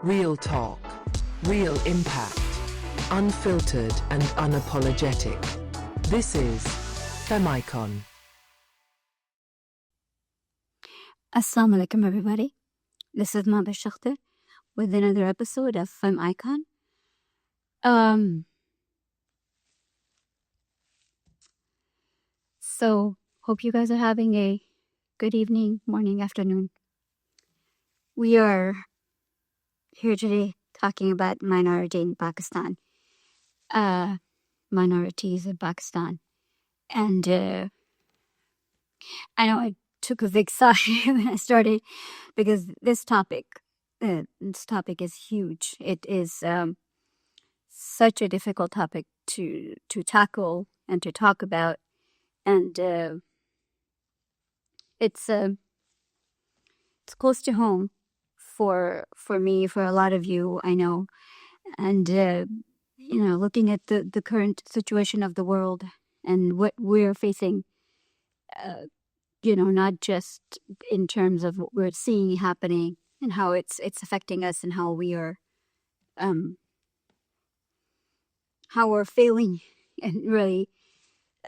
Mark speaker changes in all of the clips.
Speaker 1: Real talk, real impact, unfiltered and unapologetic. This is FemmeIcon.
Speaker 2: Assalamu alaikum, everybody. This is Mahvish Akhtar with another episode of FemmeIcon. So hope you guys are having a good evening, morning, afternoon. We are here today talking about minority in Pakistan, minorities in Pakistan, and I know I took a big sigh when I started because this topic is huge. It is such a difficult topic to tackle and to talk about, and it's close to home for me, for a lot of you, I know, and looking at the current situation of the world and what we're facing, not just in terms of what we're seeing happening and how it's affecting us and how we are how we're failing, and really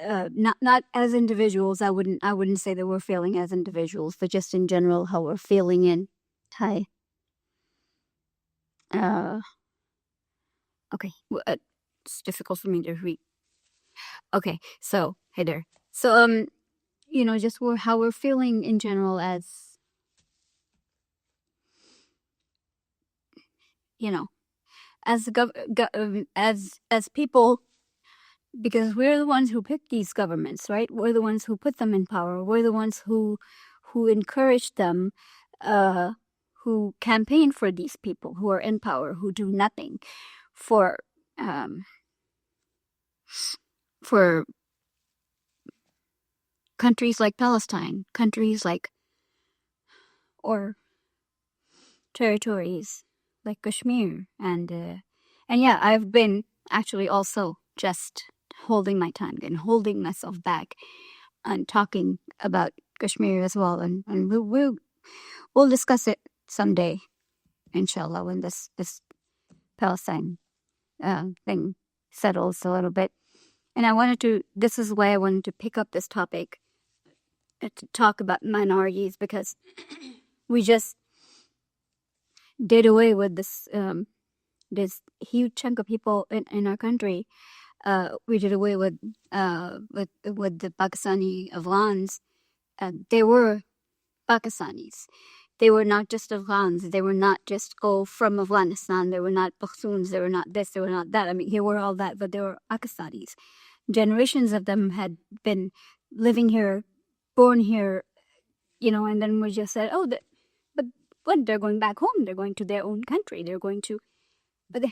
Speaker 2: not as individuals. I wouldn't say that we're failing as individuals, but just in general how we're failing in Thai. Okay, it's difficult for me to read. Okay, so hey there. So just how we're feeling in general as as people, because we're the ones who pick these governments, right? We're the ones who put them in power. We're the ones who encourage them, who campaign for these people who are in power, who do nothing for countries like Palestine, countries like, or territories like Kashmir, and yeah, I've been actually also just holding my tongue and holding myself back and talking about Kashmir as well, and we'll discuss it someday, inshallah, when this Palestine thing settles a little bit. And this is why I wanted to pick up this topic to talk about minorities, because we just did away with this huge chunk of people in our country. We did away with the Pakistani Afghans. They were Pakistanis. They were not just Afghans. They were not just from Afghanistan. They were not Pakhtuns. They were not this. They were not that. I mean, they were all that, but they were Pakistanis. Generations of them had been living here, born here, and then we just said, but when they're going back home, they're going to their own country. They're going to, but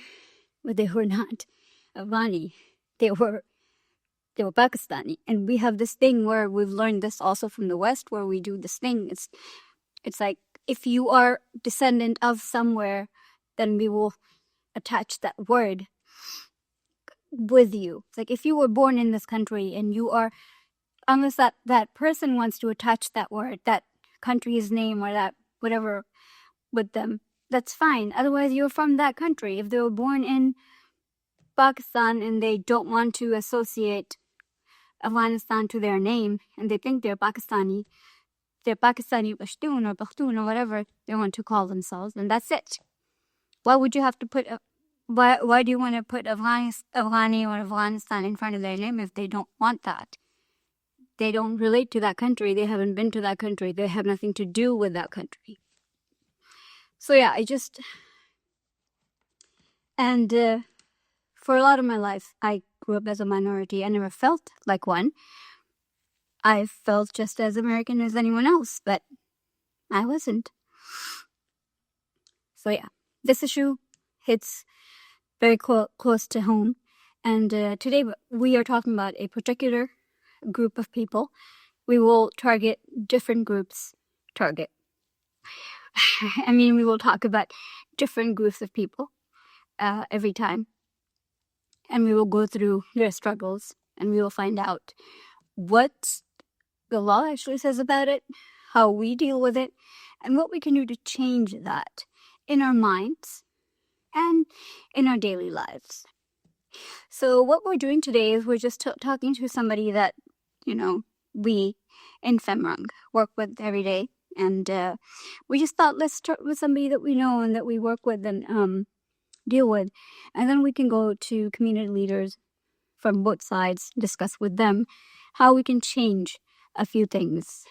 Speaker 2: they were not Afghani. They were Pakistani. And we have this thing where we've learned this also from the West, where we do this thing. It's like, if you are descendant of somewhere, then we will attach that word with you. It's like, if you were born in this country and you are, unless that person wants to attach that word, that country's name or that whatever with them, that's fine. Otherwise, you're from that country. If they were born in Pakistan and they don't want to associate Afghanistan to their name, and they think they're Pakistani Pashtun or Pakhtun or whatever they want to call themselves, and that's it. Why would you have to put why do you want to put Afghani or Afghanistan in front of their name if they don't want that? They don't relate to that country. They haven't been to that country. They have nothing to do with that country. So yeah, for a lot of my life, I grew up as a minority. I never felt like one. I felt just as American as anyone else, but I wasn't. So yeah, this issue hits very close to home. And today we are talking about a particular group of people. We will target different groups. We will talk about different groups of people every time. And we will go through their struggles, and we will find out what the law actually says about it, how we deal with it, and what we can do to change that in our minds, and in our daily lives. So what we're doing today is we're just talking to somebody that, we in FemRung work with every day. And we just thought, let's start with somebody that we know and that we work with and deal with. And then we can go to community leaders from both sides, discuss with them how we can change a few things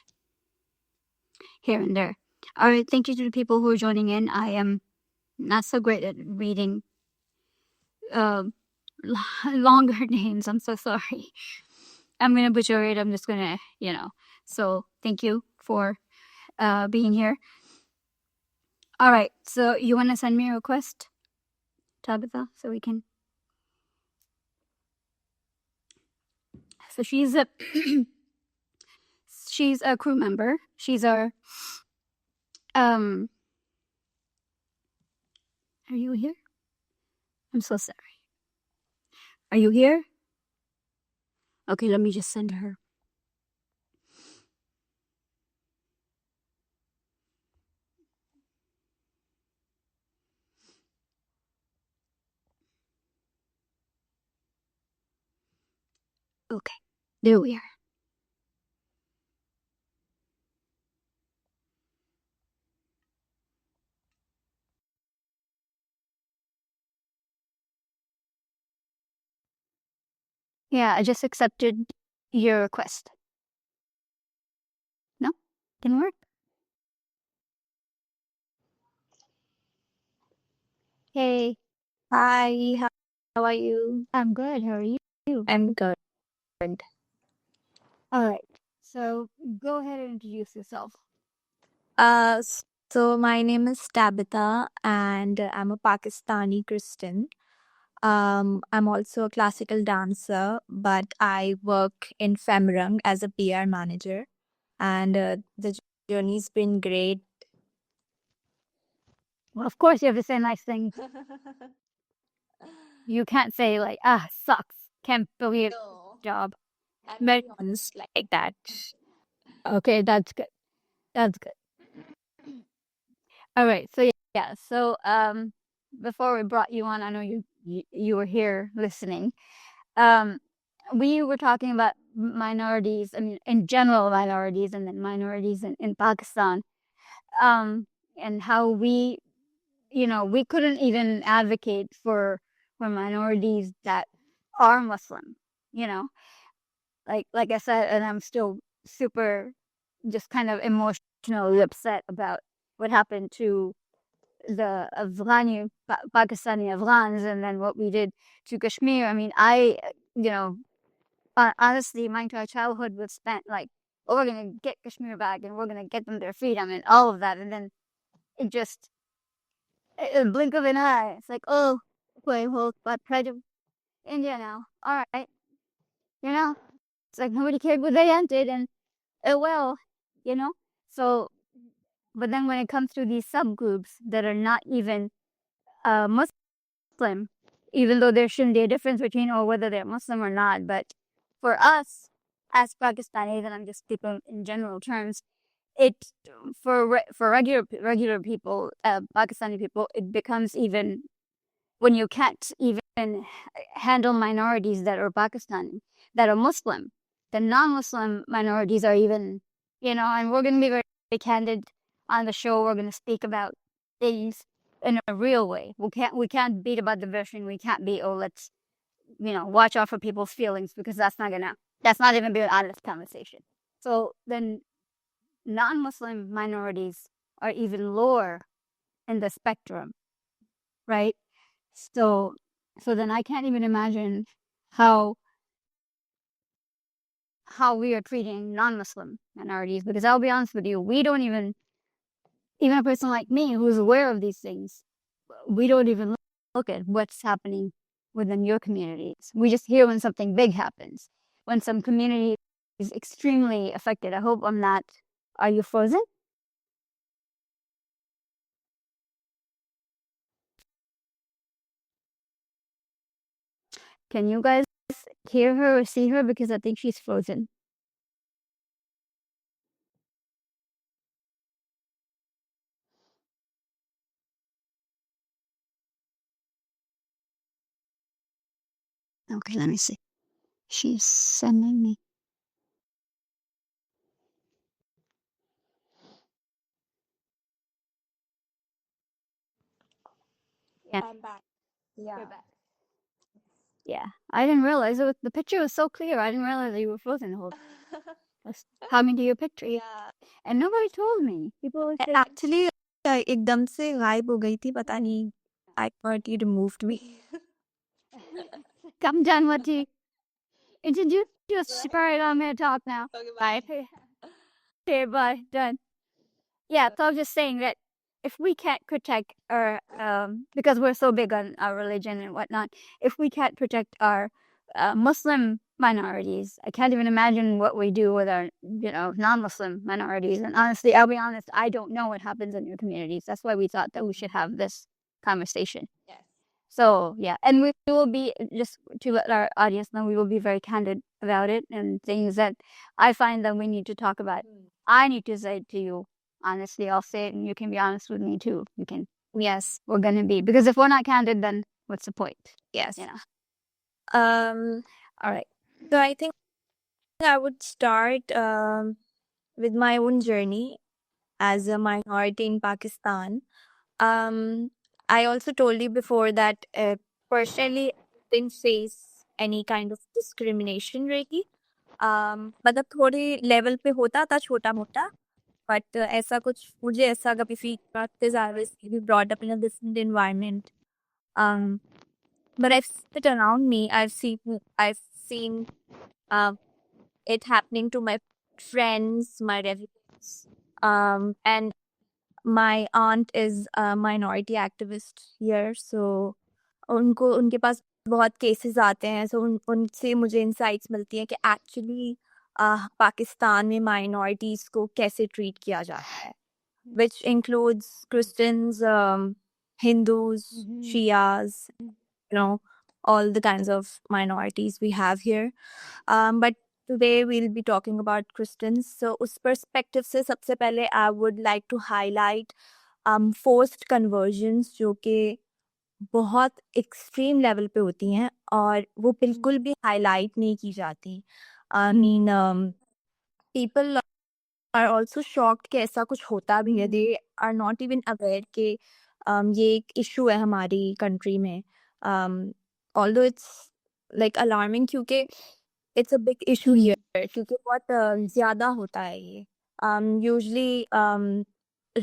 Speaker 2: here and there. All right, thank you to the people who are joining in. I am not so great at reading longer names. I'm so sorry. I'm going to butcher it. I'm just going to, So thank you for being here. All right, so you want to send me a request, Tabitha, so we can... So she's a she's a crew member. She's our Are you here? I'm so sorry. Are you here? Okay, let me just send her. Okay, there we are. Yeah, I just accepted your request. No? Didn't work? Hey.
Speaker 3: Hi, how are you?
Speaker 2: I'm good. How are you?
Speaker 3: I'm good.
Speaker 2: All right. So go ahead and introduce yourself.
Speaker 3: Uh, so my name is Tabitha and I'm a Pakistani Christian. I'm also a classical dancer, but I work in FemmeRung as a PR manager, and the journey's been great.
Speaker 2: Well, of course you have to say nice things. You can't say like, sucks. Can't believe
Speaker 3: No,
Speaker 2: job.
Speaker 3: I'm very honest like that.
Speaker 2: Okay, that's good. That's good. All right. So yeah. So before we brought you on, I know you were here listening. We were talking about minorities. I mean, in general, minorities, and then minorities in Pakistan. And how we couldn't even advocate for minorities that are Muslim. You know, like I said, and I'm still super, just kind of emotionally upset about what happened to the Pakistani Afghans, and then what we did to Kashmir. I mean, honestly, my entire childhood was spent like, oh, we're gonna get Kashmir back, and we're gonna get them their freedom, and all of that, and then it just a blink of an eye. It's like, oh, okay, well, but Praja, India now. All right, it's like nobody cared what they entered, and well, you know. So, but then when it comes to these subgroups that are not even Muslim, even though there shouldn't be a difference between or whether they're Muslim or not, but for us as Pakistanis, and I'm just speaking in general terms, it for regular people, Pakistani people, it becomes even when you can't even handle minorities that are Pakistani, that are Muslim. The non-Muslim minorities are even, and we're going to be very, very candid on the show. We're going to speak about things in a real way. We can't beat about the bush, and we can't be, oh, let's, watch out for people's feelings, because that's not even be an honest conversation. So then non-Muslim minorities are even lower in the spectrum, right? So then I can't even imagine how we are treating non-Muslim minorities, because I'll be honest with you, we don't even a person like me who's aware of these things, we don't even look at what's happening within your communities. We just hear when something big happens, when some community is extremely affected. I hope I'm not. Are you frozen? Can you guys hear her or see her? Because I think she's frozen. Okay, let me see. She's sending me. Yeah,
Speaker 3: I'm back. Yeah.
Speaker 2: you're back. Yeah, I didn't realize the picture was so clear. I didn't realize that you were frozen the whole just coming to your picture.
Speaker 3: Yeah.
Speaker 2: And nobody told me. People would say,
Speaker 3: Actually, एकदम से गायब हो गई थी, पता नहीं. I thought you removed me.
Speaker 2: come done, what do you introduce yourself? Right, I'm going to talk now.
Speaker 3: Okay,
Speaker 2: Bye. Okay, bye. Done. Yeah, so I was just saying that if we can't protect our, because we're so big on our religion and whatnot, if we can't protect our Muslim minorities, I can't even imagine what we do with our, non-Muslim minorities. And honestly, I'll be honest, I don't know what happens in your communities. That's why we thought that we should have this conversation.
Speaker 3: Yes.
Speaker 2: So yeah, and we will be, just to let our audience know, we will be very candid about it and things that I find that we need to talk about. I need to say it to you honestly. I'll say it, and you can be honest with me too. You can.
Speaker 3: Yes.
Speaker 2: We're gonna be, because if we're not candid, then what's the point?
Speaker 3: Yes.
Speaker 2: You know.
Speaker 3: All right. So I think I would start with my own journey as a minority in Pakistan. I also told you before that personally I didn't face any kind of discrimination really. मतलब थोड़े level पे होता था छोटा मोटा, but ऐसा कुछ मुझे ऐसा कभी feel because I was brought up in a different environment. But I've seen it around me. I've seen it happening to my friends, my relatives, and my aunt is a minority activist here, so उनके पास बहुत cases आते हैं, so उनसे मुझे insights मिलती हैं कि actually Pakistan में माइनॉरिटीज को कैसे ट्रीट किया जाता है, which includes Christians, Hindus, Shias, all the kinds of minorities we have here. But today we'll be talking about Christians. So उस perspective से सबसे पहले I would like to highlight forced conversions जो कि बहुत एक्सट्रीम लेवल पे होती हैं और वो बिल्कुल भी हाईलाइट नहीं की जाती. I mean, people are also shocked कि ऐसा कुछ होता भी है. They are not even aware कि ये एक इशू है हमारी कंट्री में. Although it's like alarming क्योंकि it's a big issue here क्योंकि बहुत ज़्यादा होता है ये. Usually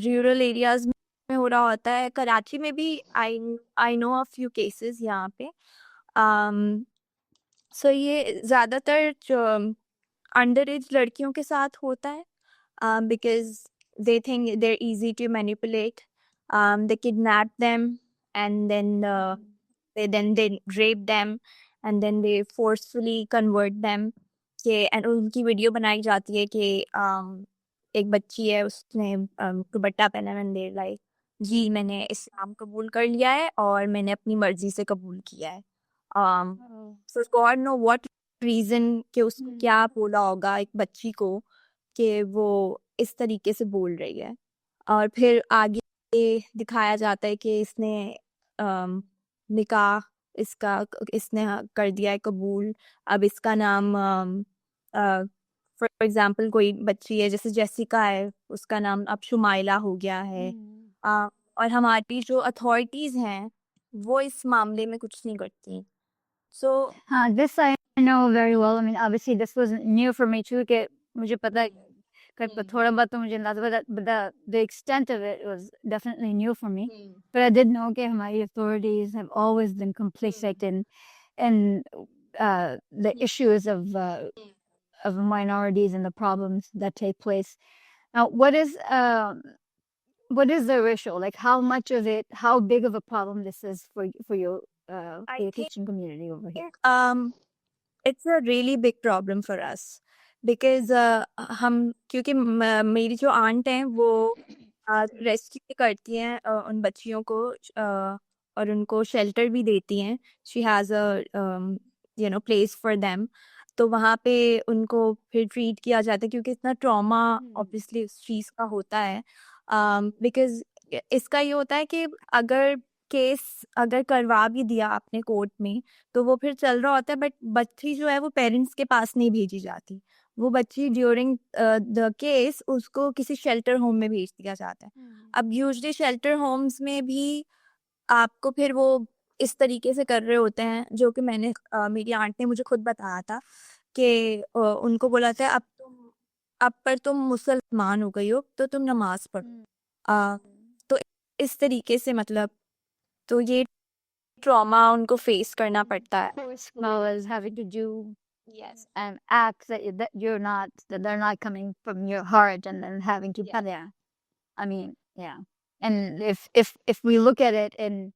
Speaker 3: rural areas में हो रहा होता है. कराची में भी I know a few cases यहाँ पे. So ये ज़्यादातर जो underage लड़कियों के साथ होता है. Because they think they're easy to manipulate. They kidnap them and then they rape them and then they forcefully convert them. And उनकी वीडियो बनाई जाती है कि एक बच्ची है उसने दुपट्टा पहना है and they're like जी मैंने इस्लाम कबूल कर लिया है और मैंने अपनी मर्जी से कबूल किया है. So God know what reason कि उसको क्या बोला होगा एक बच्ची को कि वो इस तरीके से बोल रही है. और फिर आगे दिखाया जाता है कि इसने निकाह इसने कर दिया है कबूल. अब इसका नाम फॉर एग्जांपल कोई बच्ची है जैसे जेसिका है उसका नाम अब शुमाइला हो गया है. और हमारी जो अथॉरिटीज हैं वो इस मामले में कुछ नहीं करती. So
Speaker 2: this I know very well. I mean, obviously this was new for me too. कि मुझे पता थोड़ा बहुत तो मुझे अंदाजा, but the extent of it was definitely new for me. But I did know कि हमारी authorities have always been complicit in the issues of minorities and the problems that take place. Now, what is the ratio? Like, how much of it? How big of a problem this is for your Christian community over here?
Speaker 3: It's a really big problem for us because हम क्योंकि मेरी जो aunt हैं वो rescue करती हैं उन बच्चियों को और उनको शेल्टर भी देती हैं. She has a place for them. तो वहाँ पे उनको फिर ट्रीट किया जाता है क्योंकि इतना ट्रॉमा ऑब्वियसली उस चीज़ का होता है. बिकॉज इसका ये होता है कि अगर केस अगर करवा भी दिया आपने कोर्ट में तो वो फिर चल रहा होता है, बट बच्ची जो है वो पेरेंट्स के पास नहीं भेजी जाती। वो बच्ची ड्यूरिंग द केस उसको किसी शेल्टर होम में भेज दिया जाता है। अब यूजुअली शेल्टर होम्स में भी आपको फिर वो इस तरीके से कर रहे होते हैं, जो कि मेरी आंट ने मुझे खुद बताया था कि उनको बोला था अब पर तुम मुसलमान हो गई हो तो तुम नमाज पढ़ो। तो इस तरीके से मतलब तो ये ट्रॉमा उनको फेस करना पड़ता है।
Speaker 2: Forceful as having to do
Speaker 3: Yes.
Speaker 2: and acts that you're not, that they're not coming from your heart, and then having to yeah. I mean, yeah. And if we look at it in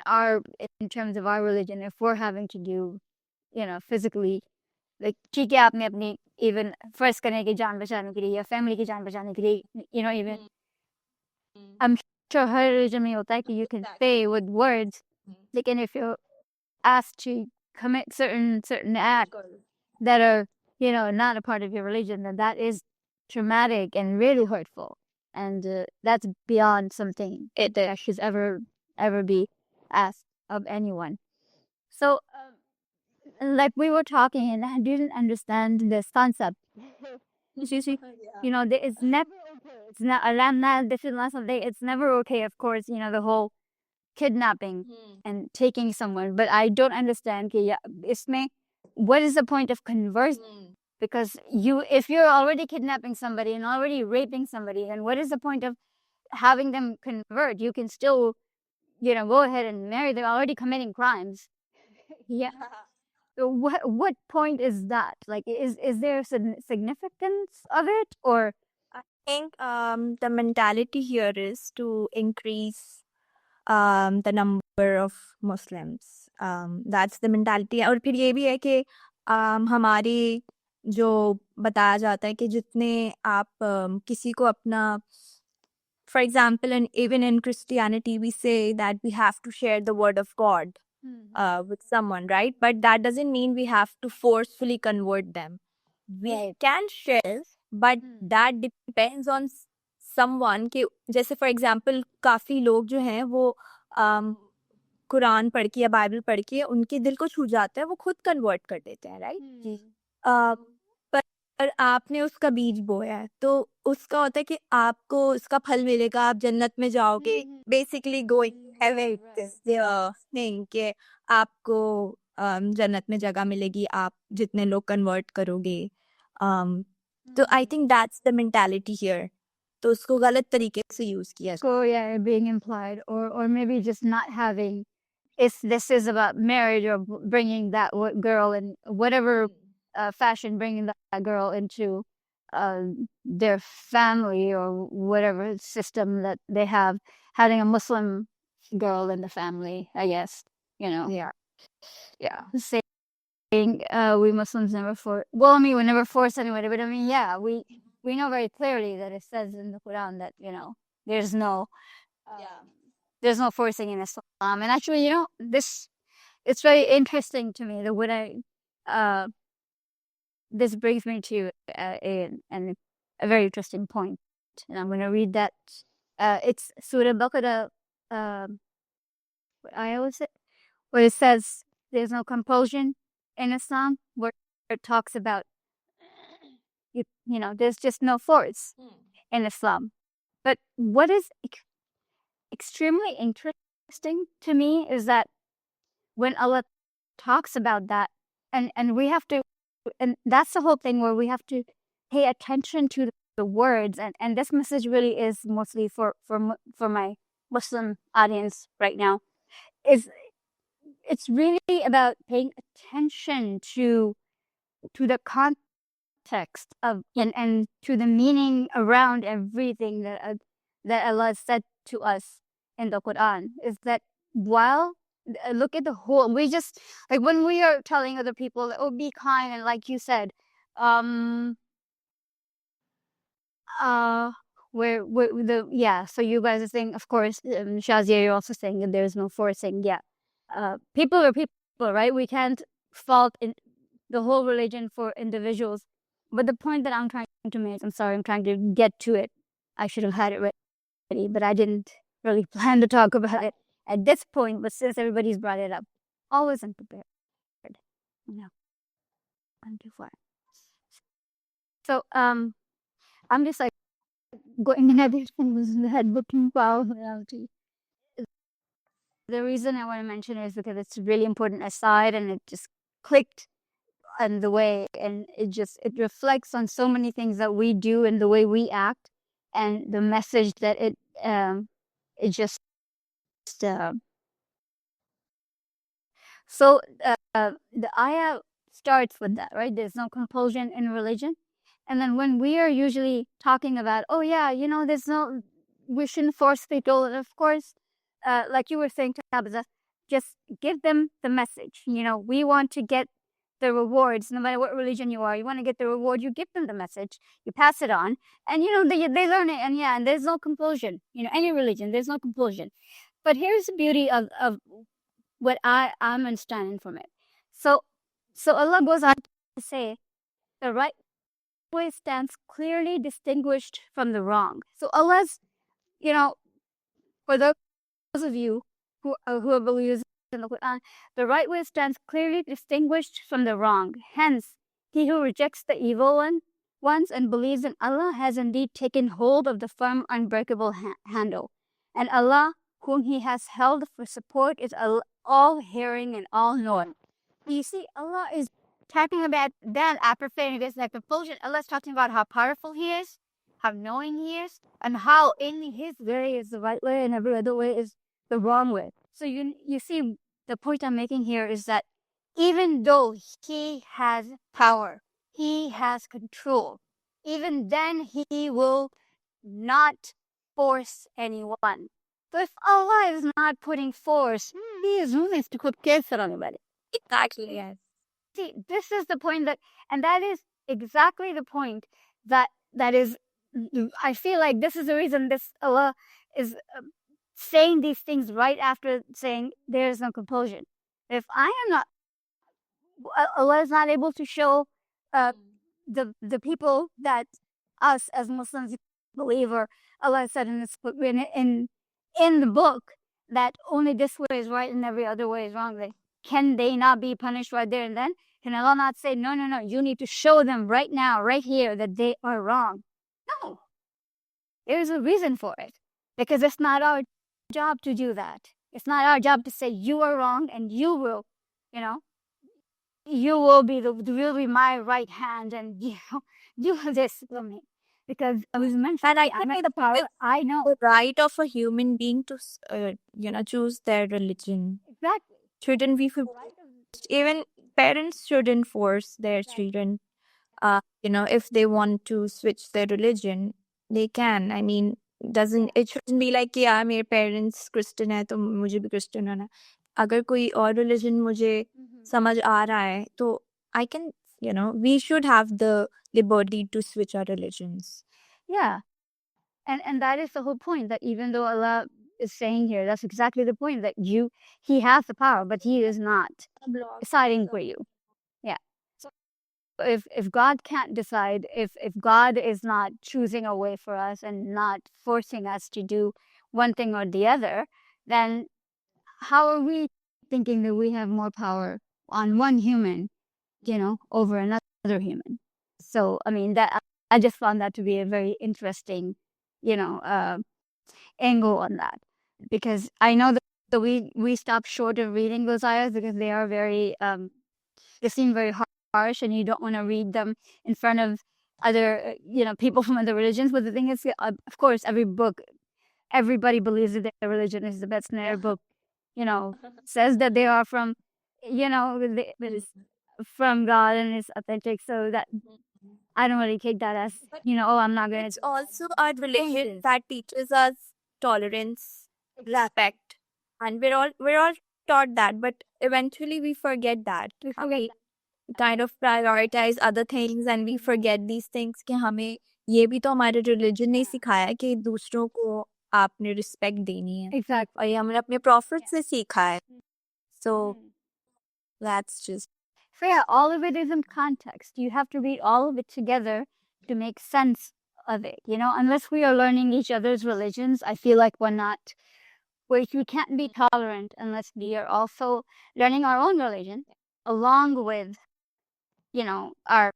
Speaker 2: our, in terms of our religion, if we're having to do, you know, physically, like ठीक है आपने अपनी even first करने की जान बचाने के लिए या family की जान बचाने के लिए, you know, even I'm sure her religion में होता है कि you can say with words, लेकिन if you're asked to commit certain acts that are, you know, not a part of your religion, then that is traumatic and really hurtful, and that's beyond something that should ever be asked of anyone. So like we were talking and I didn't understand this concept. You know, it's never okay. It's not around that different last day. It's never okay, of course, you know, the whole kidnapping and taking someone, but I don't understand कि इसमें what is the point of conversion? Because if you're already kidnapping somebody and already raping somebody, then what is the point of having them convert? You can still, you know, go ahead and marry. They're already committing crimes. Yeah. So what point is that? Like, is there a significance of it, or?
Speaker 3: I think the mentality here is to increase the number of Muslims. That's the mentality. और फिर ये भी है कि हमारी जो बताया जाता है कि जितने आप किसी को अपना, for example, and even in Christianity, we say that we have to share the word of God with someone, right? But that doesn't mean we have to forcefully convert them. We can share, but that depends on someone कि जैसे for example काफी लोग जो हैं वो कुरान पढ़ के या बाइबल पढ़ के उनके दिल को छू जाता है, वो खुद कन्वर्ट कर देते हैं, राइट? पर आपने उसका बीज बोया है तो उसका होता है कि आपको उसका फल मिलेगा, आप जन्नत में जाओगे, बेसिकली गोइंग हेवन थिंग कि आपको जन्नत में जगह मिलेगी आप जितने लोग कन्वर्ट करोगे। तो I think that's the mentality here, तो उसको गलत तरीके से यूज किया।
Speaker 2: So yeah, being implied, or maybe just not having, if this is about marriage or bringing that girl in whatever fashion, bringing that girl into their family or whatever system that they have, having a Muslim girl in the family, I guess, you know. Yeah. Saying we Muslims never force. Well, I mean, we never force anybody, but I mean, yeah, we know very clearly that it says in the Quran that, you know, there's no forcing in Islam. And actually, you know, it's very interesting to me that when this brings me to a very interesting point, and I'm going to read that. It's Surah Baqarah, what ayah was it? Where it says there's no compulsion in Islam, where it talks about, you know, there's just no force in Islam. But what is extremely interesting to me is that when Allah talks about that, and we have to, and that's the whole thing where we have to pay attention to the words, and this message really is mostly for my Muslim audience right now, is it's really about paying attention to the context of and to the meaning around everything that Allah said to us in the Quran. Is that while look at the whole, we just, like when we are telling other people, oh, be kind, and like you said, so you guys are saying, of course, Shazia, you're also saying that there's no forcing. Yeah, people are people, right? We can't fault in the whole religion for individuals. But the point that I'm trying to make, I'm sorry, I'm trying to get to it. I should have had it ready, but I didn't really plan to talk about it. at this point, but since everybody's brought it up, always unprepared. No, I'm too far. So I'm just like going in everything was in the head, booking power reality. The reason I want to mention it is because it's a really important aside, and it just clicked and the way, and it reflects on so many things that we do and the way we act, and the message that it just uh, so the ayah starts with that, right? There's no compulsion in religion. And then when we are usually talking about, oh yeah, we shouldn't force people, of course, like you were saying, Tabitha, just give them the message. We want to get the rewards, no matter what religion you are. You want to get the reward, you give them the message, you pass it on, and they learn it. And there's no compulsion. Any religion, there's no compulsion. But here's the beauty of what I'm understanding from it. So Allah goes on to say, the right way stands clearly distinguished from the wrong. So Allah's, for those of you who are believers in the Quran, the right way stands clearly distinguished from the wrong. Hence, he who rejects the evil ones and believes in Allah has indeed taken hold of the firm, unbreakable handle. And Allah, whom he has held for support, is all hearing and all knowing. You see, Allah is talking about that after saying this, like compulsion. Allah is talking about how powerful He is, how knowing He is, and how in His way is the right way and every other way is the wrong way. So you see, the point I'm making here is that even though He has power, He has control, even then He will not force anyone. So if Allah is not putting force, He is willing to put pressure on anybody.
Speaker 3: Exactly, yes.
Speaker 2: See, this is the point that is exactly the point that is, I feel like this is the reason this Allah is saying these things right after saying there is no compulsion. If I am not, Allah is not able to show the people that us as Muslims believe, or Allah said in this book, in the book, that only this way is right and every other way is wrong. Can they not be punished right there and then? Can Allah not say, no, you need to show them right now, right here, that they are wrong? No. There's a reason for it. Because it's not our job to do that. It's not our job to say you are wrong and you will be my right hand and do this for me. Because I was mentioned,
Speaker 3: And I
Speaker 2: I'm
Speaker 3: think
Speaker 2: at the power. I know.
Speaker 3: the right of a human being to choose their religion
Speaker 2: Exactly.
Speaker 3: shouldn't be for even parents shouldn't force their children. If they want to switch their religion, they can. I mean, it shouldn't be like, yeah, मेरे parents Christian है तो मुझे भी Christian होना. अगर कोई और religion मुझे समझ आ रहा है तो I can, we should have the liberty to switch our religions.
Speaker 2: Yeah. And that is the whole point, that even though Allah is saying here, that's exactly the point, that He has the power, but He is not deciding for you. Yeah. So if God can't decide, if God is not choosing a way for us and not forcing us to do one thing or the other, then how are we thinking that we have more power on one human, over another human? So, I mean, that I just found that to be a very interesting, angle on that, because I know that we stop short of reading those ayahs because they are very they seem very harsh, and you don't want to read them in front of other people from other religions. But the thing is, of course, everybody believes that their religion is the best, and their book says that they are from from God and is authentic. So that I don't really take that as I'm not going
Speaker 3: It's
Speaker 2: to.
Speaker 3: also a religion that teaches us tolerance, respect, and we're all taught that, but eventually we forget that. We kind of prioritize other things and we forget these things कि हमें ये भी तो हमारे religion ने सिखाया है कि दूसरों को आपने respect देनी है.
Speaker 2: Exactly.
Speaker 3: और ये हमने अपने prophet से सीखा है. So that's just.
Speaker 2: So yeah, all of it is in context. You have to read all of it together to make sense of it. Unless we are learning each other's religions, I feel like we're not where we can't be tolerant unless we are also learning our own religion along with, our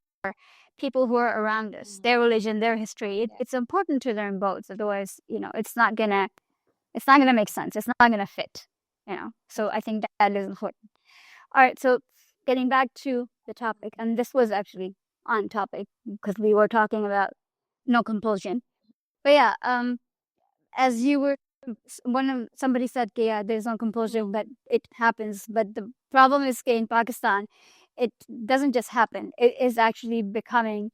Speaker 2: people who are around us, their religion, their history. It's important to learn both. Otherwise, it's not gonna make sense. It's not gonna fit. So I think that is important. All right. So getting back to the topic, and this was actually on topic because we were talking about no compulsion. But yeah, as you were, somebody said, yeah, there's no compulsion, but it happens. But the problem is, in Pakistan, it doesn't just happen. It is actually becoming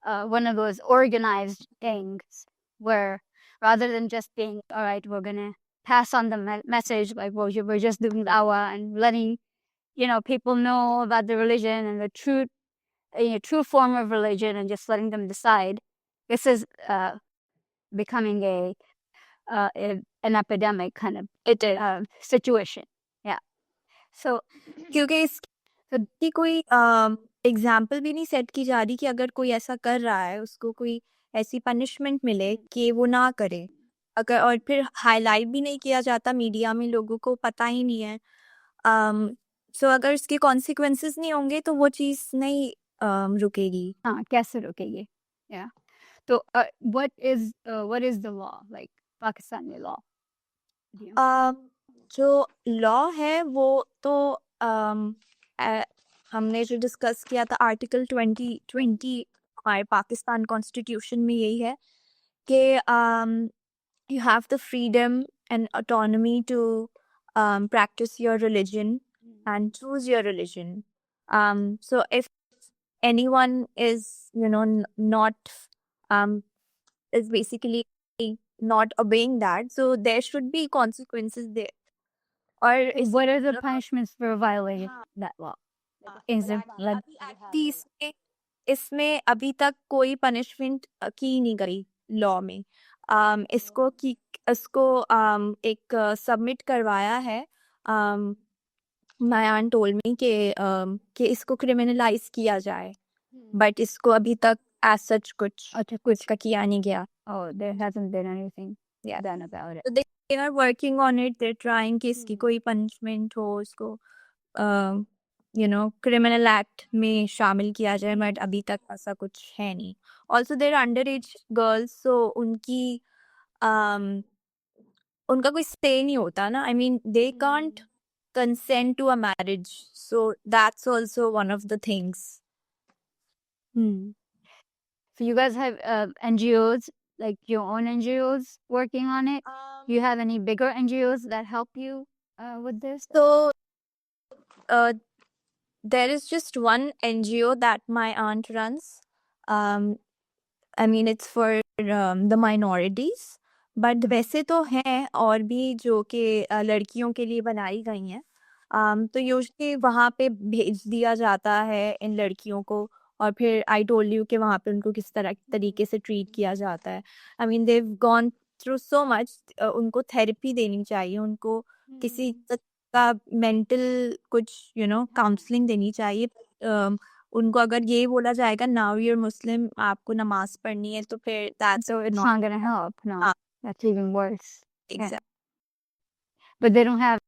Speaker 2: one of those organized things where rather than just being, all right, we're gonna pass on the message, like, well, we're just doing dawah and letting people know about the religion and the true form of religion and just letting them decide. This is becoming an epidemic kind of
Speaker 3: It is.
Speaker 2: situation. Yeah. So
Speaker 3: क्योंकि इसकी कोई example भी नहीं set की जा रही कि अगर कोई ऐसा कर रहा है उसको कोई ऐसी पनिशमेंट मिले कि वो ना करे, अगर और फिर हाईलाइट भी नहीं किया जाता मीडिया में, लोगों को पता ही नहीं है। सो अगर इसके कॉन्सिक्वेंसेस नहीं होंगे तो वो चीज़ नहीं रुकेगी।
Speaker 2: हाँ, कैसे रुकेगी? या तो what is the law, like Pakistani law?
Speaker 3: जो लॉ है वो तो हमने जो डिस्कस किया था आर्टिकल 2020 हमारे पाकिस्तान कॉन्स्टिट्यूशन में यही है कि you have the freedom and autonomy to practice your religion and choose your religion. So if anyone is, not is basically not obeying that, so there should be consequences there. Or
Speaker 2: What are the punishments for violating that law? Is it like
Speaker 3: इसमें अभी तक कोई punishment की नहीं गई law में। इसको एक सबमिट करवाया है। माय आंट टोल्ड मी कि इसको क्रिमिनलाइज किया जाए, बट इसको अभी तक एज सच कुछ का किया नहीं गया।
Speaker 2: oh, there hasn't been anything
Speaker 3: Yeah.
Speaker 2: done about it.
Speaker 3: So they are working on it. They're trying कि इसकी कोई पनिशमेंट हो, इसको क्रिमिनल एक्ट में शामिल किया जाए, बट अभी तक ऐसा कुछ है नहीं। Also there under age girls, so उनका कोई से नहीं होता ना। I mean they can't consent to a marriage, so that's also one of the things.
Speaker 2: So you guys have NGOs, like your own NGOs working on it? Do you have any bigger NGOs that help you with this?
Speaker 3: So there is just one NGO that my aunt runs. I mean, it's for the minorities, but वैसे तो हैं और भी जो कि लड़कियों के लिए बनाई गई हैं। तो यूजुअली वहाँ पे भेज दिया जाता है इन लड़कियों को, और फिर आई टोल्ड यू कि वहाँ पे उनको किस तरीके से ट्रीट किया जाता है। I mean they've gone through so much. उनको थेरेपी देनी चाहिए, उनको किसी का मेंटल कुछ काउंसलिंग देनी चाहिए। उनको अगर ये बोला जाएगा नाउ यूर मुस्लिम, आपको नमाज पढ़नी है, तो फिर
Speaker 2: So it's not gonna help. No, that's even worse.
Speaker 3: Exactly.
Speaker 2: But they don't have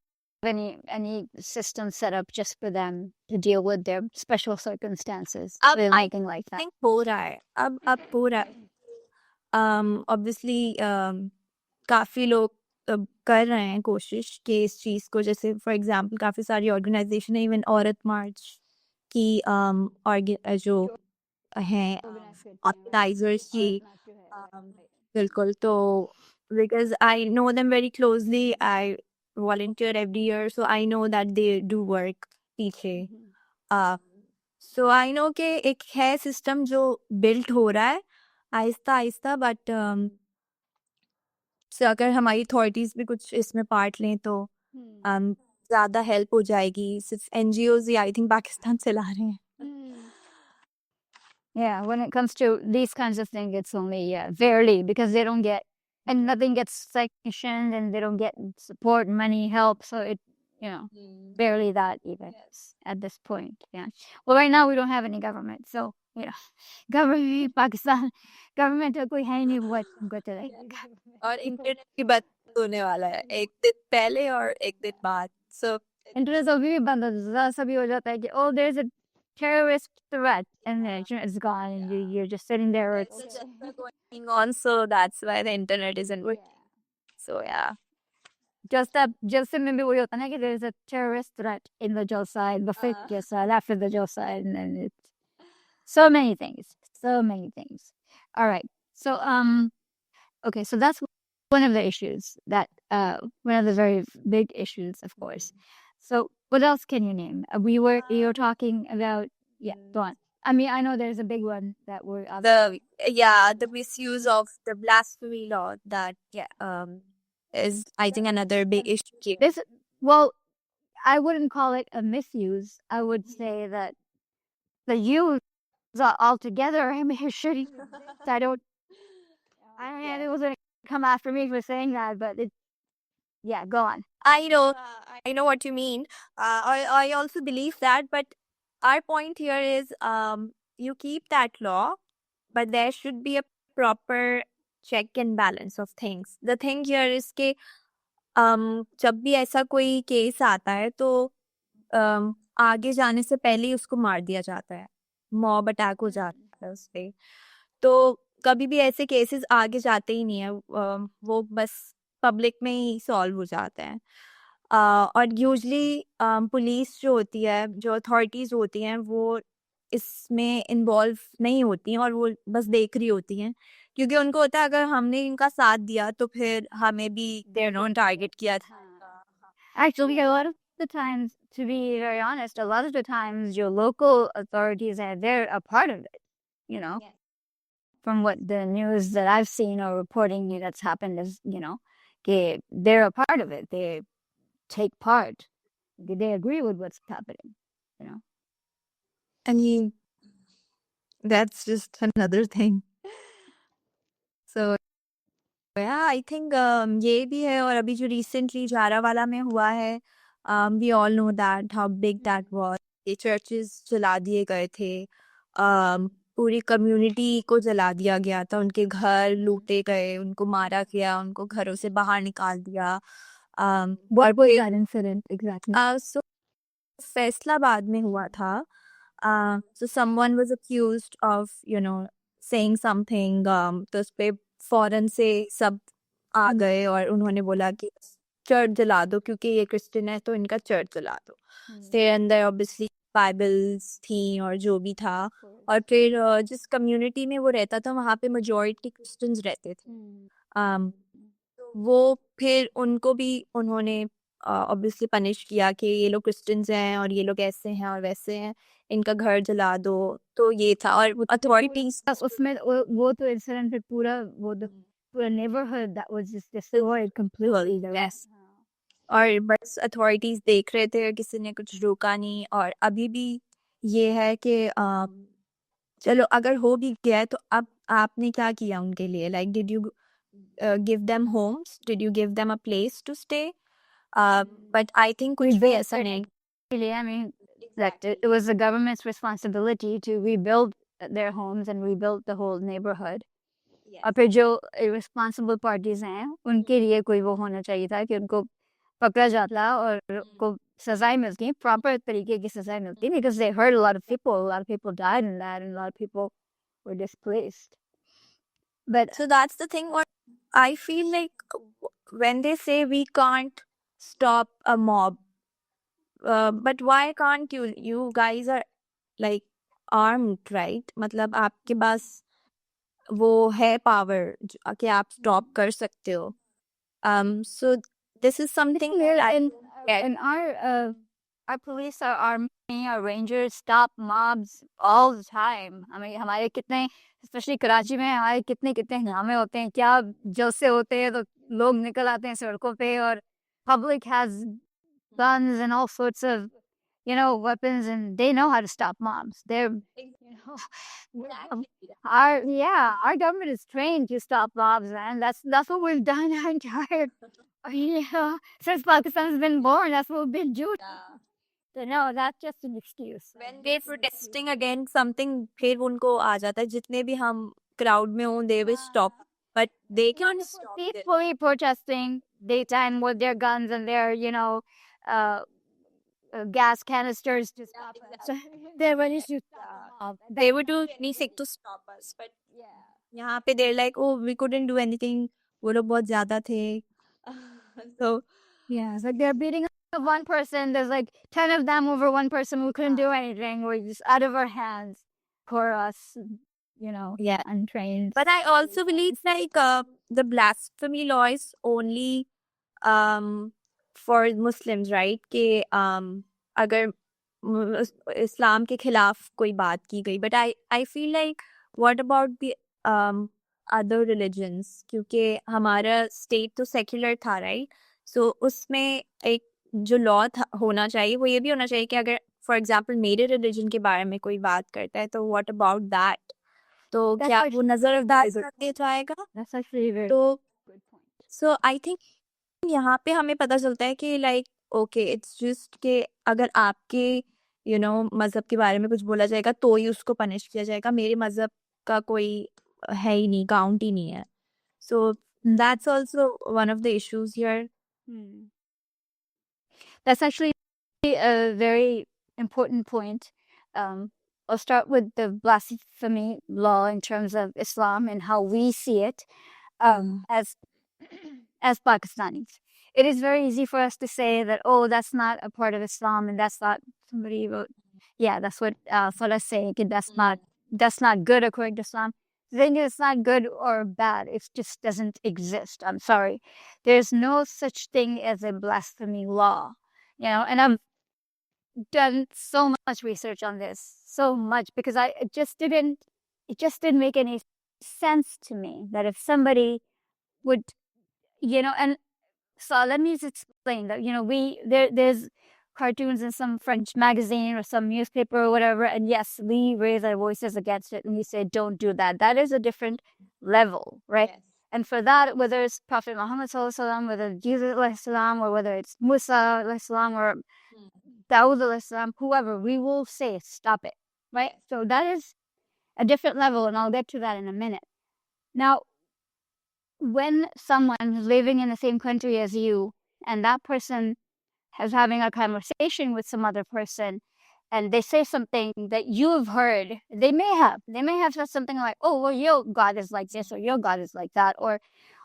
Speaker 2: any system set up just for them to deal with their special circumstances
Speaker 3: अब
Speaker 2: with
Speaker 3: I
Speaker 2: anything like that.
Speaker 3: think हो रहा है, अब हो रहा है। Obviously काफ़ी लोग कर रहे हैं कोशिश कि इस चीज़ को, जैसे फॉर एग्जांपल काफ़ी सारी ऑर्गेनाइजेशन है, इवन औरत मार्च की जो हैं ऑर्गेनाइजर्स की, बिल्कुल। तो because I know them very closely, I volunteer every year, so I know that they do work पीछे। so I know कि एक है सिस्टम जो बिल्ट हो रहा है आहिस्ता आहिस्ता, बट अगर हमारी अथॉरिटीज भी कुछ इसमें पार्ट लें तो ज़्यादा हेल्प हो जाएगी। सिर्फ NGOs he I think Pakistan से ला रहे हैं।
Speaker 2: Yeah, when it comes to these kinds of things, it's only barely, because they don't get, and nothing gets sanctioned, and they don't get support, money, help. So it, barely that even at this point. Yeah. Well, right now we don't have any government, so government Pakistan government कोई है नहीं, what हमको चलेगा।
Speaker 3: और internet की बात होने वाला है, एक दिन पहले और एक दिन बाद. So
Speaker 2: Internet अभी भी बंद हो जाता है, सभी हो जाता है कि oh there's a terrorist threat and the internet is gone and you're just sitting there.
Speaker 3: it's just going on, so that's why the internet isn't working. So yeah.
Speaker 2: Just में भी वही होता है ना कि there's a terrorist threat in the jail side, the fake jail side, after the jail side, and then it's so many things, so many things. All right, so okay, so that's one of the issues that one of the very big issues, of course. So what else can you name? You're talking about go on. I mean, I know there's a big one that we're
Speaker 3: The misuse of the blasphemy law that is, I think, another big issue.
Speaker 2: this well, I wouldn't call it a misuse. I would say that the use altogether. I mean, shouldn't. I don't. I don't know. It was gonna come after me for saying that, but yeah, go on.
Speaker 3: I know what you mean. I also believe that, but our point here is, you keep that law, but there should be a proper check and balance of things. The thing here is कि जब भी ऐसा कोई case आता है तो आगे जाने से पहले ही उसको मार दिया जाता है, मॉब अटैक हो जाता है उस पे. तो कभी भी ऐसे केसेस आगे जाते ही नहीं है, वो बस पब्लिक में ही सॉल्व हो जाते हैं. और यूजली पुलिस जो होती है, जो अथॉरिटीज होती हैं, वो इसमें इन्वॉल्व नहीं होती हैं और वो बस देख रही होती हैं, क्योंकि उनको होता है अगर हमने इनका साथ दिया तो फिर हमें भी टारगेट किया था.
Speaker 2: Actually, a lot of the times, to be very honest, a lot of the times your local authorities they're a part of it, you know.
Speaker 3: Yes.
Speaker 2: From what the news that I've seen or reporting that's happened is, they're a part of it. They take part. They agree with what's happening, you know.
Speaker 3: I mean, that's just another thing. So yeah, I think ये भी है. और अभी जो recently जारावाला में हुआ है, we all know that how big that was. ये churches जला दिए गए थे, पूरी कम्युनिटी को जला दिया गया था, उनके घर लूटे गए, उनको मारा गया, उनको घरों से बाहर निकाल दिया.
Speaker 2: What was that incident exactly?
Speaker 3: So Faisalabad में हुआ था. So someone was accused of saying something, तो उस पे फौरन से सब आ गए और उन्होंने बोला कि चर्च जला दो, क्योंकि ये क्रिश्चियन है तो इनका चर्च जला दो. फिर अंदर ऑब्वियसली बाइबल्स थी और जो भी था, और फिर जिस कम्युनिटी में वो रहता था वहाँ पे मेजॉरिटी क्रिश्चियंस रहते थे. वो फिर उनको भी उन्होंने ऑब्वियसली पनिश किया कि ये लोग क्रिश्चियंस हैं और ये लोग ऐसे हैं और वैसे हैं, इनका घर जला दो. तो ये था. और अथॉरिटीज
Speaker 2: उसमें वो तो इंसिडेंट पे पूरा neighborhood that was just destroyed completely.
Speaker 3: Yes. और बस अथॉरिटीज देख रहे थे, किसी ने कुछ रोका नहीं. और अभी भी ये है कि चलो अगर हो भी गया है तो अब आपने क्या किया उनके लिए? Like did you give them homes, did you give them a place to stay? But I think कुछ भी ऐसा नहीं.
Speaker 2: I mean, that it was the government's responsibility to rebuild their homes and rebuild the whole neighborhood. और फिर जो irresponsible parties हैं, उनके लिए कोई वो होना चाहिए था कि उनको पकड़ा जाता और उनको सजाएं मिलती, proper तरीके की सजाएं मिलती, because they hurt a lot of people died in that, and a lot of people were displaced. But
Speaker 3: so that's the thing. What I feel like when they say we can't stop a mob, but why can't you? You guys are like armed, right? मतलब आपके पास वो है power कि आप stop कर सकते हो. So this is something
Speaker 2: in our police, our army, our rangers stop mobs all the time. I mean, हमारे कितने, especially कराची में, हमारे कितने हंगामे होते हैं, क्या जलसे होते हैं, तो लोग निकल आते हैं सड़कों पे, और public has guns and all sorts of weapons, and they know how to stop mobs. They're our government is trained to stop mobs, man. That's what we've done our entire since Pakistan has been born. That's what we've been doing. So no, that's just an excuse.
Speaker 3: When they're protesting against something, फिर उनको आ जाता है जितने भी हम crowd में हों, they will stop, but they can't stop it.
Speaker 2: Peacefully protesting, daytime with their guns and their, uh, gas canisters to stop us.
Speaker 3: So
Speaker 2: They're ready to
Speaker 3: they would do anything to stop us, but यहाँ पे they're like, oh, we couldn't do anything. वो लोग बहुत ज़्यादा थे. So
Speaker 2: Yeah, it's like they're beating up one person. There's like 10 of them over one person. We couldn't do anything. We're just out of our hands for us,
Speaker 3: yeah.
Speaker 2: untrained.
Speaker 3: But I also believe like the blasphemy law is only for Muslims, right? कि अगर इस्लाम के खिलाफ कोई बात की गई, but I feel like what about the other religions? क्योंकि हमारा state तो secular था, right? So उसमें एक जो law होना चाहिए वो ये भी होना चाहिए कि अगर for example मेरे religion के बारे में कोई बात करता है तो what about that? तो
Speaker 2: That's
Speaker 3: क्या
Speaker 2: actually
Speaker 3: वो नजरअंदाज
Speaker 2: very
Speaker 3: कर दिया जाएगा?
Speaker 2: That's actually a very
Speaker 3: तो
Speaker 2: good point.
Speaker 3: So I think यहाँ पे हमें पता चलता है कि लाइक ओके इट्स जस्ट कि अगर आपके मजहब के बारे में कुछ बोला जाएगा तो ही उसको पनिश किया जाएगा. मेरे मजहब का कोई है ही नहीं, काउंट ही नहीं है. So that's also one of the issues here.
Speaker 2: That's actually a very important point. I'll start with the blasphemy law in terms of Islam and how we see it as Pakistanis. It is very easy for us to say that, oh, that's not a part of Islam, and that's not somebody wrote. Yeah, that's what Salah saying. That's not good according to Islam. The thing is, it's not good or bad. It just doesn't exist. I'm sorry. There's no such thing as a blasphemy law. And I've done so much research on this, so much, because it just didn't make any sense to me that if somebody would, and so let me just explain that, there's cartoons in some French magazine or some newspaper or whatever, and yes, we raise our voices against it and we say, don't do that. That is a different level, right?
Speaker 3: Yes.
Speaker 2: And for that, whether it's Prophet Muhammad sallallahu alaihi wasallam, whether it's Jesus alayhi salam, or whether it's Musa alayhi salam, or Dawud alayhi salam, whoever, we will say, stop it, right? So that is a different level, and I'll get to that in a minute. Now, when someone is living in the same country as you, and that person is having a conversation with some other person, and they say something that you've heard, they may have said something like, oh, well, your God is like this, or your God is like that, or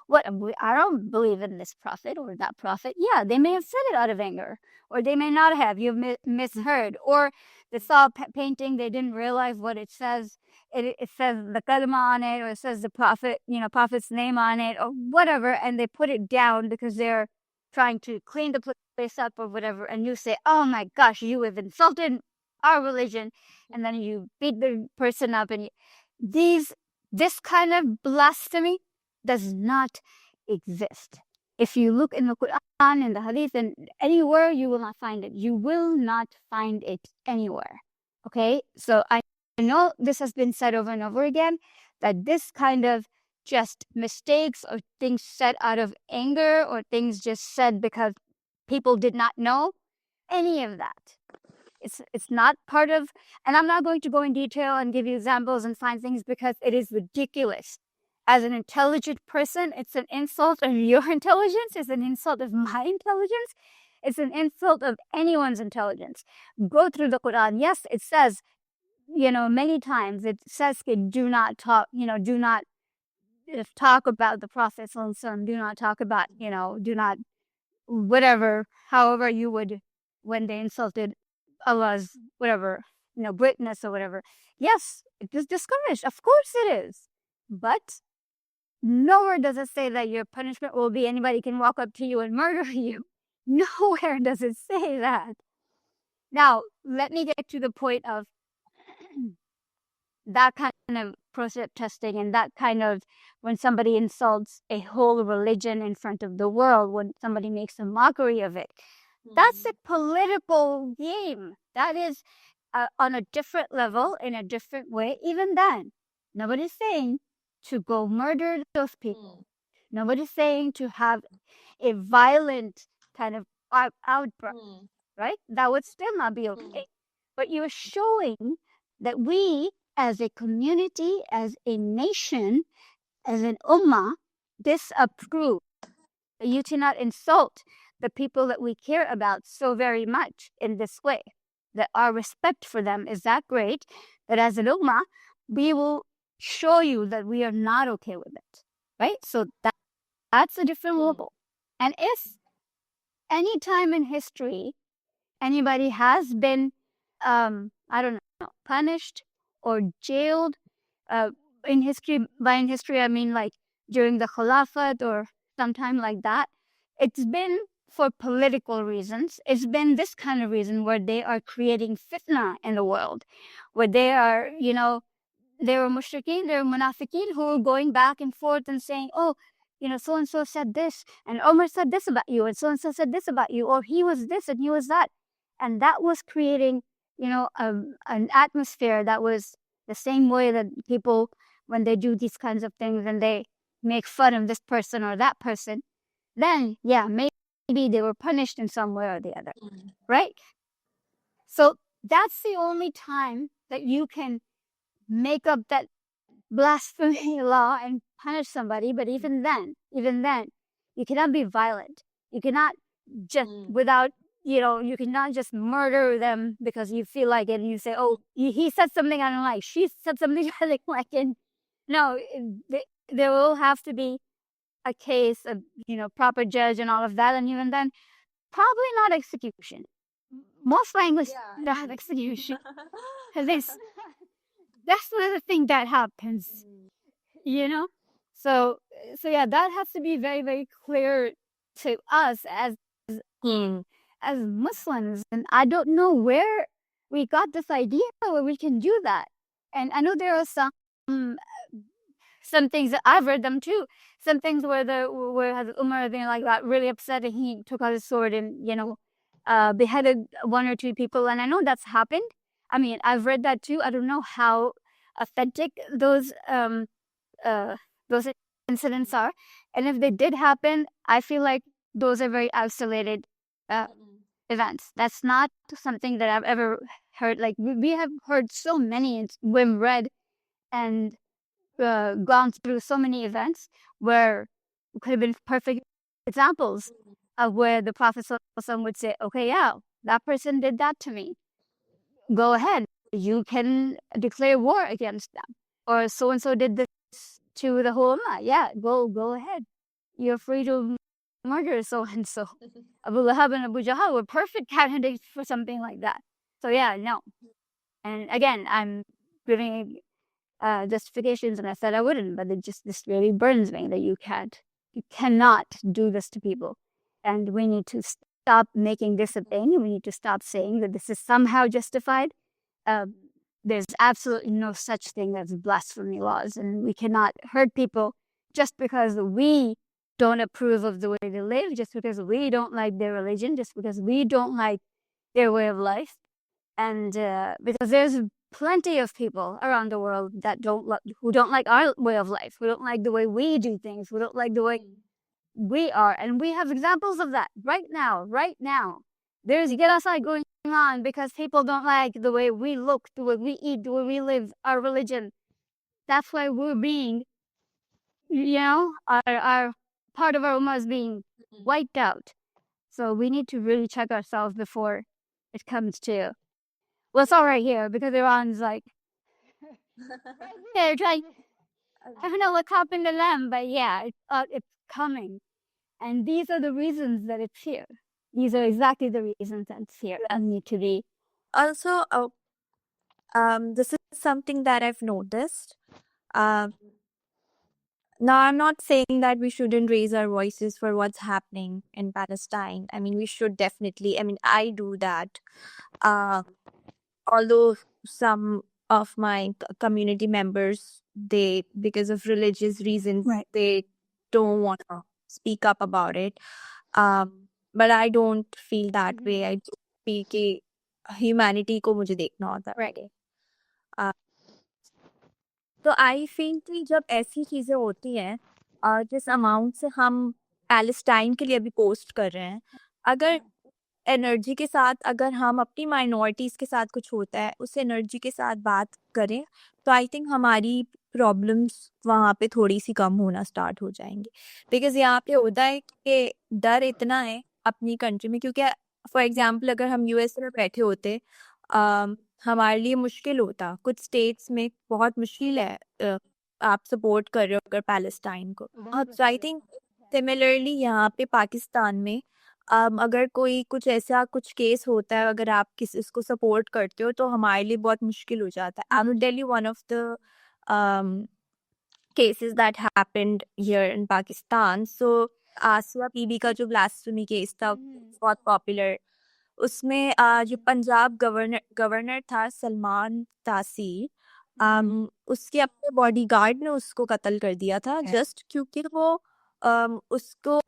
Speaker 2: what, I don't believe in this prophet or that prophet. Yeah, they may have said it out of anger, or they may not have. You've misheard, or they saw a painting, they didn't realize what it says. It says the kalma on it, or it says the prophet, prophet's name on it, or whatever, and they put it down because they're trying to clean the place up or whatever. And you say, oh my gosh, you have insulted our religion, and then you beat the person up, and this kind of blasphemy does not exist. If you look in the Quran, in the Hadith, and anywhere, you will not find it. You will not find it anywhere. Okay? So I know this has been said over and over again, that this kind of just mistakes or things said out of anger or things just said because people did not know, any of that. It's not part of, and I'm not going to go in detail and give you examples and find things because it is ridiculous. As an intelligent person, it's an insult of your intelligence. It's an insult of my intelligence. It's an insult of anyone's intelligence. Go through the Quran. Yes, it says, many times it says, do not talk, do not talk about the Prophet, do not talk about, do not, whatever, however you would, when they insulted Allah's, whatever, greatness or whatever. Yes, it is discouraged. Of course it is. But nowhere does it say that your punishment will be anybody can walk up to you and murder you. Nowhere does it say that. Now, let me get to the point of that kind of precept testing and that kind of when somebody insults a whole religion in front of the world, when somebody makes a mockery of it. That's a political game. That is on a different level, in a different way. Even then, nobody's saying to go murder those people. Nobody's saying to have a violent kind of outbreak, right? That would still not be okay. But you're showing that we, as a community, as a nation, as an ummah, disapprove you cannot insult the people that we care about so very much in this way. That our respect for them is that great that as an ummah, we will show you that we are not okay with it, right? So that's a different level. And if any time in history anybody has been, I don't know, punished or jailed, in history, in history, I mean like during the Khilafat or sometime like that, it's been for political reasons. It's been this kind of reason where they are creating fitna in the world, where they are, they were mushrikeen, they were munafiqeen who were going back and forth and saying, oh, so-and-so said this, and Omar said this about you, and so-and-so said this about you, or he was this and he was that. And that was creating, an atmosphere that was the same way that people, when they do these kinds of things and they make fun of this person or that person, then, yeah, maybe they were punished in some way or the other, right? So that's the only time that you can make up that blasphemy law and punish somebody. But even then, you cannot be violent. You cannot just without, you cannot just murder them because you feel like it and you say, oh, he said something I don't like, she said something I don't like. And no, there will have to be a case of, proper judge and all of that. And even then, probably not execution. Most languages not execution. That's another thing that happens, So yeah, that has to be very, very clear to us as Muslims. And I don't know where we got this idea where we can do that. And I know there are some things that I've read them too. Some things where Umar like got really upset and he took out his sword and beheaded one or two people. And I know that's happened. I mean, I've read that too. I don't know how authentic those incidents are, and if they did happen, I feel like those are very isolated events. That's not something that I've ever heard. Like we have heard so many, we've read and gone through so many events where it could have been perfect examples of where the Prophet ﷺ would say, okay, yeah, that person did that to me. Go ahead. You can declare war against them. Or so-and-so did this to the whole ummah. Yeah, go ahead. You're free to murder so-and-so. Abu Lahab and Abu Jahl were perfect candidates for something like that. So yeah, no. And again, I'm giving justifications and I said I wouldn't, but this really burns me that you cannot do this to people. And we need to stop making this a thing. We need to stop saying that this is somehow justified. There's absolutely no such thing as blasphemy laws, and we cannot hurt people just because we don't approve of the way they live, just because we don't like their religion, just because we don't like their way of life. And because there's plenty of people around the world that who don't like our way of life, who don't like the way we do things, who don't like the way we are. And we have examples of that right now. There's genocide going on because people don't like the way we look, the way we eat, the way we live, our religion. That's why we're being, our part of our ummah is being wiped out. So we need to really check ourselves before it comes to, well, it's all right here because Iran's like, they're trying, I don't know what happened to them, but yeah, it's coming. And these are the reasons that it's here. These are exactly the reasons that it's here and need to be.
Speaker 3: Also, this is something that I've noticed. Now, I'm not saying that we shouldn't raise our voices for what's happening in Palestine. I mean, we should definitely. I mean, I do that. Although some of my community members, because of religious reasons, they don't want to speak up about it. But I don't feel that way. I feel कि humanity को मुझे देखना होता है. तो I feel कि जब ऐसी चीजें होती हैं जिस अमाउंट से हम पैलेस्टाइन के लिए अभी पोस्ट कर रहे हैं, अगर एनर्जी के साथ अगर हम अपनी माइनॉरिटीज के साथ कुछ होता है उस एनर्जी के साथ बात करें तो आई थिंक हमारी प्रॉब्लम्स वहाँ पे थोड़ी सी कम होना स्टार्ट हो जाएंगे। बिकॉज यहाँ पे होता है कि डर इतना है अपनी कंट्री में, क्योंकि फॉर एग्जाम्पल अगर हम यूएस में बैठे होते हमारे लिए मुश्किल होता, कुछ स्टेट्स में बहुत मुश्किल है आप सपोर्ट कर रहे हो अगर पैलेस्टाइन को। सो आई थिंक सिमिलरली यहाँ पे पाकिस्तान में अगर कोई कुछ ऐसा कुछ केस होता है, अगर आप किसी इसको सपोर्ट करते हो तो हमारे लिए बहुत मुश्किल हो जाता है। I will tell you one of the cases that happened here in Pakistan. So Asia Bibi का जो ब्लास्फेमी केस था बहुत पॉपुलर, उसमें जो पंजाब गवर्नर था सलमान तासीर, उसके अपने बॉडीगार्ड ने उसको कत्ल कर दिया था जस्ट क्योंकि वो उसको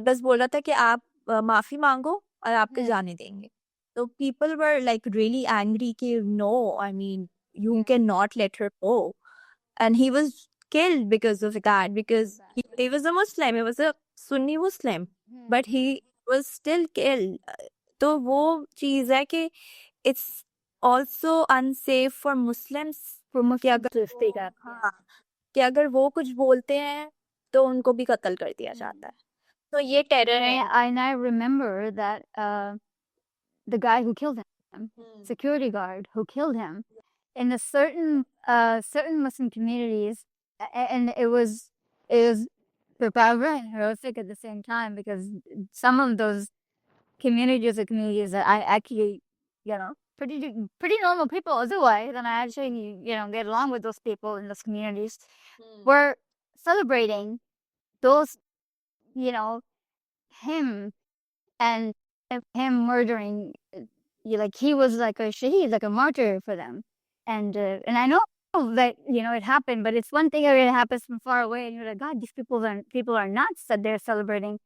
Speaker 3: बस बोल रहा था कि आप माफी मांगो और आपको जाने देंगे। तो people were like really angry कि no, I mean you cannot let her go, and he was killed because of that, because he was a Muslim, he was a Sunni Muslim, but he was still killed. तो वो चीज है कि it's also unsafe for Muslims कि अगर हाँ कि अगर वो कुछ बोलते हैं तो उनको भी कत्ल कर दिया जाता है। तो ये टेरर है।
Speaker 2: And I remember that the guy who killed him, security guard who killed him, in a certain Muslim communities, and it was profound and horrific at the same time, because some of those communities are communities that I actually, pretty normal people otherwise, and I actually, get along with those people in those communities, were celebrating those, him and him murdering, like he was like a shaheed, like a martyr for them, and I know that it happened, but it's one thing if it happens from far away, and you're like, God, these people are nuts that they're celebrating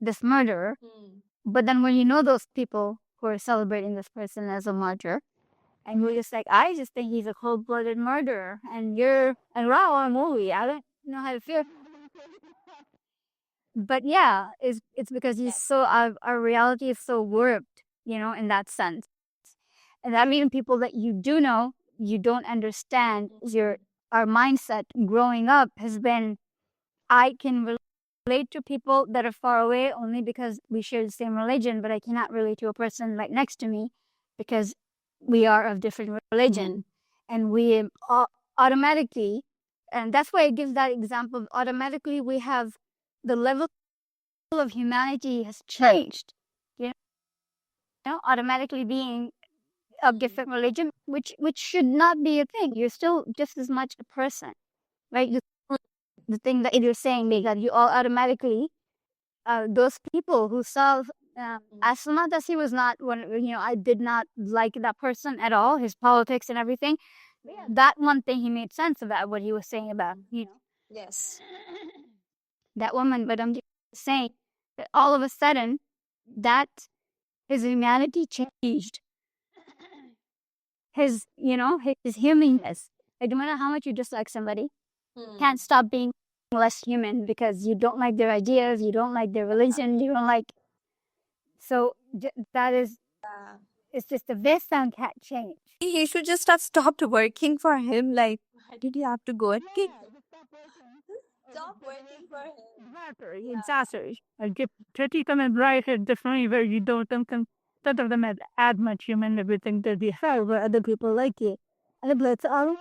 Speaker 2: this murder. But then when you know those people who are celebrating this person as a martyr, and you're just like, I just think he's a cold-blooded murderer, and wow, a movie, I don't know how to feel. But yeah, it's because he's so our reality is so warped, in that sense. And that means people that you do know, you don't understand. Our mindset growing up has been, I can relate to people that are far away only because we share the same religion, but I cannot relate to a person right next to me because we are of different religion. And we automatically, and that's why it gives that example, automatically we have the level of humanity has changed, automatically being of different religion, which should not be a thing. You're still just as much a person, right? The thing that you're saying is that you all automatically, those people who saw, as much as he was not one, I did not like that person at all, his politics and everything. That one thing he made sense about what he was saying about,
Speaker 3: Yes.
Speaker 2: that woman. But I'm just saying that all of a sudden, that his humanity changed. His humanness. Like, no matter how much you dislike somebody, can't stop being less human because you don't like their ideas, you don't like their religion, you don't like. So that is, it's just the best sound can't change.
Speaker 3: He should just have stopped working for him. Like, why did you have to go and kill him? Stop working for him.
Speaker 4: Exactly. I get pretty come and write it differently where you don't none of them add much human everything that they have, but other people like it. And it's all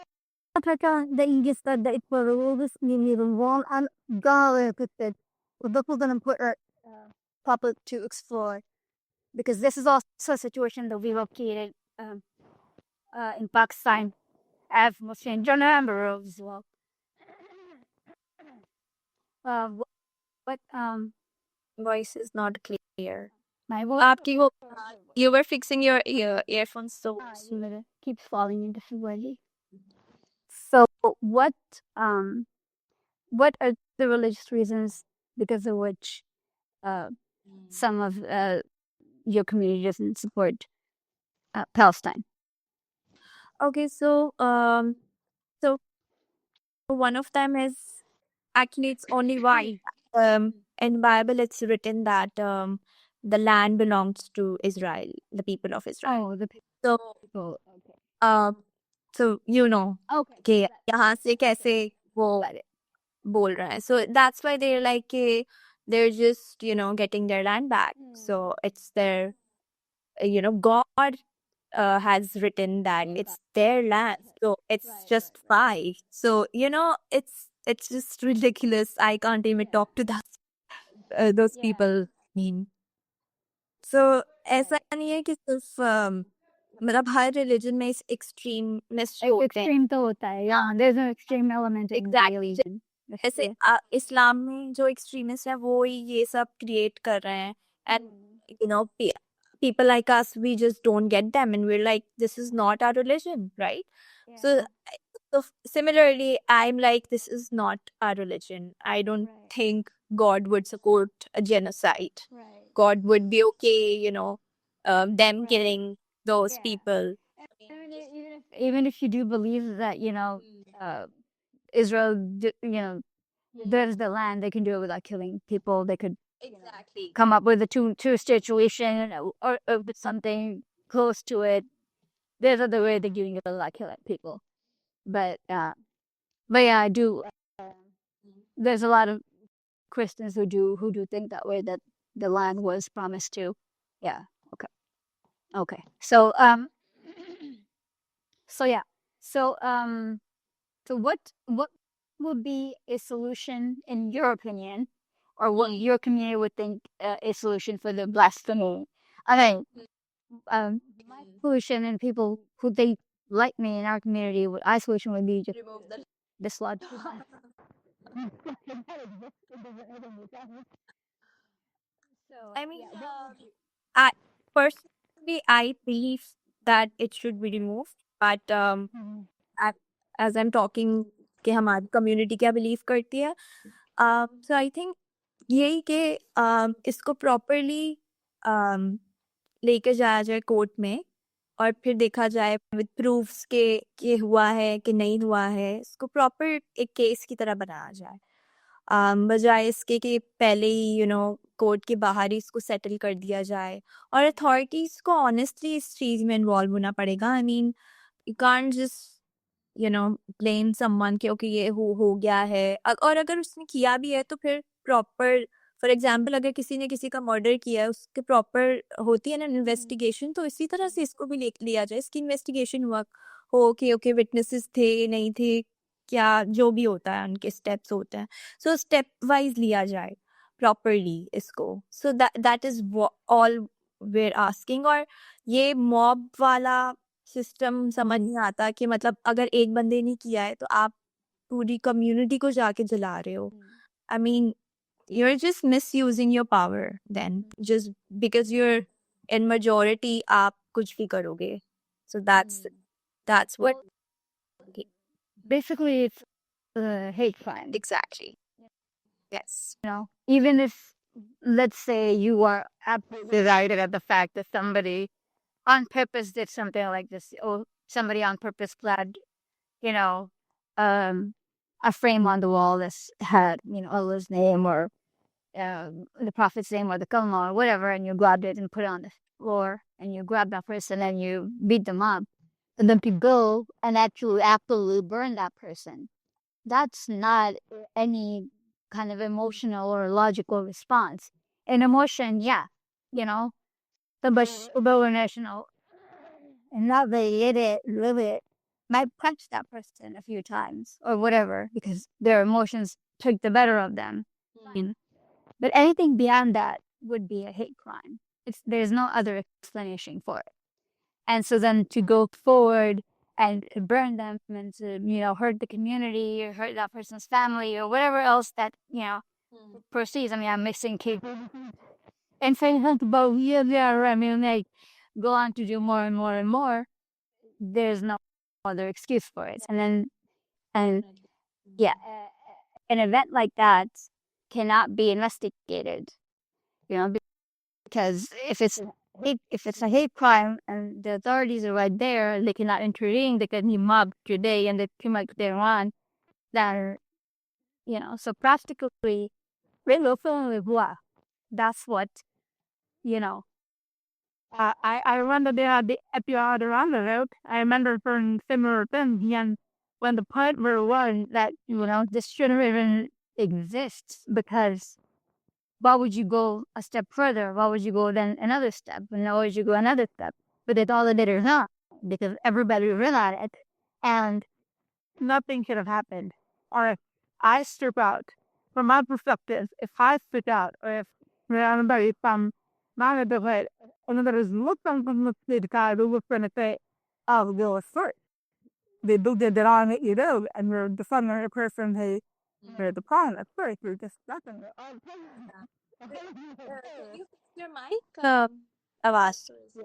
Speaker 4: that you just said that it's for the rules, you need a wall and golly, it. Well, that's going to put our public to explore, because this is also a situation that we located in Pakistan as Muslim Janambaro as well. But
Speaker 3: Voice is not clear.
Speaker 2: my voice
Speaker 3: You were fixing your earphones, so
Speaker 2: keeps falling into different. So what are the religious reasons because of which some of your community doesn't support Palestine?
Speaker 3: okay, so one of them is actually it's only one. In Bible it's written that the land belongs to Israel, the people of Israel.
Speaker 2: Oh, the people.
Speaker 3: So
Speaker 2: Okay.
Speaker 3: So
Speaker 2: Okay.
Speaker 3: कि यहाँ से कैसे वो बोल रहा है. So that's why they're like कि they're just getting their land back. So it's their God has written that it's their land, so it's just fine. So it's just ridiculous. I can't even talk to those people. I mean, so ऐसा नहीं है कि सिर्फ मतलब हर religion में इस extremist
Speaker 2: Like
Speaker 3: होते हैं.
Speaker 2: extreme तो होता है. Yeah, there's an extreme element in the
Speaker 3: Exactly.
Speaker 2: religion. That's
Speaker 3: ऐसे
Speaker 2: true.
Speaker 3: इस्लाम में जो एक्सट्रीमिस्ट है वो ही ये सब क्रिएट कर रहे हैं. And people like us, we just don't get them, and we're like, this is not our religion, right? So similarly, I'm like, this is not our religion. I don't
Speaker 2: Right.
Speaker 3: think God would support a genocide.
Speaker 2: Right.
Speaker 3: God would be okay, them
Speaker 2: Right.
Speaker 3: killing those
Speaker 2: Yeah.
Speaker 3: people.
Speaker 2: I mean, even if you do believe that Israel, there's the land, they can do it without killing people. They could
Speaker 3: Exactly.
Speaker 2: come up with a two situation or with something close to it. There's other way they're doing it without killing people. But yeah, I do. There's a lot of Christians who do think that way, that the land was promised to. Yeah. Okay. So so yeah. So what would be a solution in your opinion, or what your community would think a solution for the blasphemy? I mean, my solution, and people who think like me in our community, our solution would be just
Speaker 3: Remove the
Speaker 2: dislodge.
Speaker 3: I mean, I personally I believe that it should be removed, but I- as I'm talking कि हमारी community क्या believe करती है, so I think यही कि इसको properly लेके जाया जाए कोर्ट में, और फिर देखा जाए विद प्रूफ्स के ये हुआ है कि नहीं हुआ है, इसको प्रॉपर एक केस की तरह बनाया जाए, बजाय इसके कि पहले ही कोर्ट के बाहर ही इसको सेटल कर दिया जाए. और अथॉरिटीज को ऑनेस्टली इस चीज में इन्वॉल्व होना पड़ेगा. I mean, you can't just blame someone कि ओके ये हो गया है, और अगर उसने किया भी है तो फिर प्रॉपर, फॉर एग्जाम्पल अगर किसी ने किसी का मर्डर किया है, उसके प्रॉपर होती है ना इन्वेस्टिगेशन, तो इसी तरह से इसको भी लिया जाए, इसकी इन्वेस्टिगेशन हुआ हो कि ओके विटनेसेस थे नहीं थे, क्या जो भी होता है उनके स्टेप्स होते हैं, सो स्टेप वाइज लिया जाए प्रॉपरली इसको. So that is all we're asking. और ये मॉब वाला सिस्टम समझ नहीं आता कि मतलब अगर एक बंदे ने किया है तो आप पूरी कम्युनिटी को जाके जला रहे हो. I mean, you're just misusing your power then, just because you're in majority आप कुछ भी करोगे. So that's what
Speaker 2: Basically, it's hate crime.
Speaker 3: exactly. Yes.
Speaker 2: Even if, let's say, you are absolutely delighted at the fact that somebody on purpose did something like this, or somebody on purpose clad, a frame on the wall that had, Allah's name, or the Prophet's name, or the Kalma, or whatever, and you grabbed it and put it on the floor, and you grab that person and you beat them up, and then to go and absolutely burn that person. That's not any kind of emotional or logical response. An emotion, yeah, the national, and not live it, might punch that person a few times or whatever, because their emotions took the better of them. But anything beyond that would be a hate crime. There's no other explanation for it. And so then to go forward and burn them and to, hurt the community or hurt that person's family or whatever else that, proceeds. I mean, I'm mixing kids. And saying about, I mean, like, go on to do more and more and more. There's no other excuse for it. And yeah, an event like that cannot be investigated, because if it's a hate crime and the authorities are right there, they cannot intervene. They can be mobbed today and they come back later on. Then, so practically, that's what,
Speaker 4: I remember they had the episode around the road. I remember from similar things, and when the point where it was that, this shouldn't even exist, because why would you go a step further? Why would you go then another step? And why would you go another step? But it's all a bit or not, because everybody realized it, and nothing should have happened. Or if I strip out, from my perspective, if I strip out, or if remember if my neighborhood, another is looked on from the guy who was going to say, "Oh, go first." They looked at it on it, and we're the son of a person who were the pawn at first. We're just nothing.
Speaker 3: Can you fix your mic? आवाज थोड़ी सी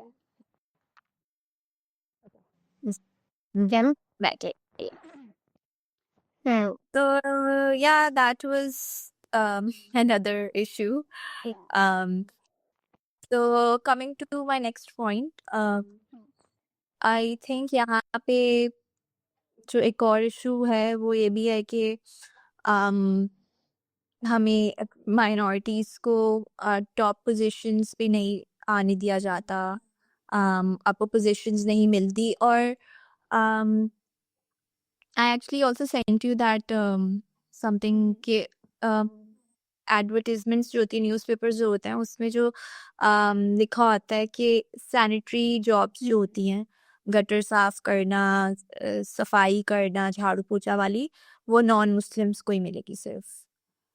Speaker 2: Then back it. So,
Speaker 3: So yeah, that was another issue. Um, so coming to my next point, I think यहाँ पे जो एक और issue है वो ये भी है कि हमें माइनॉरिटीज को टॉप पोजीशंस पे नहीं आने दिया जाता, अपर पोजीशंस नहीं मिलती, और I actually also sent you that something के एडवर्टीजमेंट्स जो होती है, न्यूज़पेपर्स जो होते हैं, उसमें जो लिखा होता है कि सैनिटरी जॉब्स जो होती हैं, गटर साफ करना, सफाई करना, झाड़ू पोछा वाली, वो नॉन मुस्लिम्स को ही मिलेगी सिर्फ.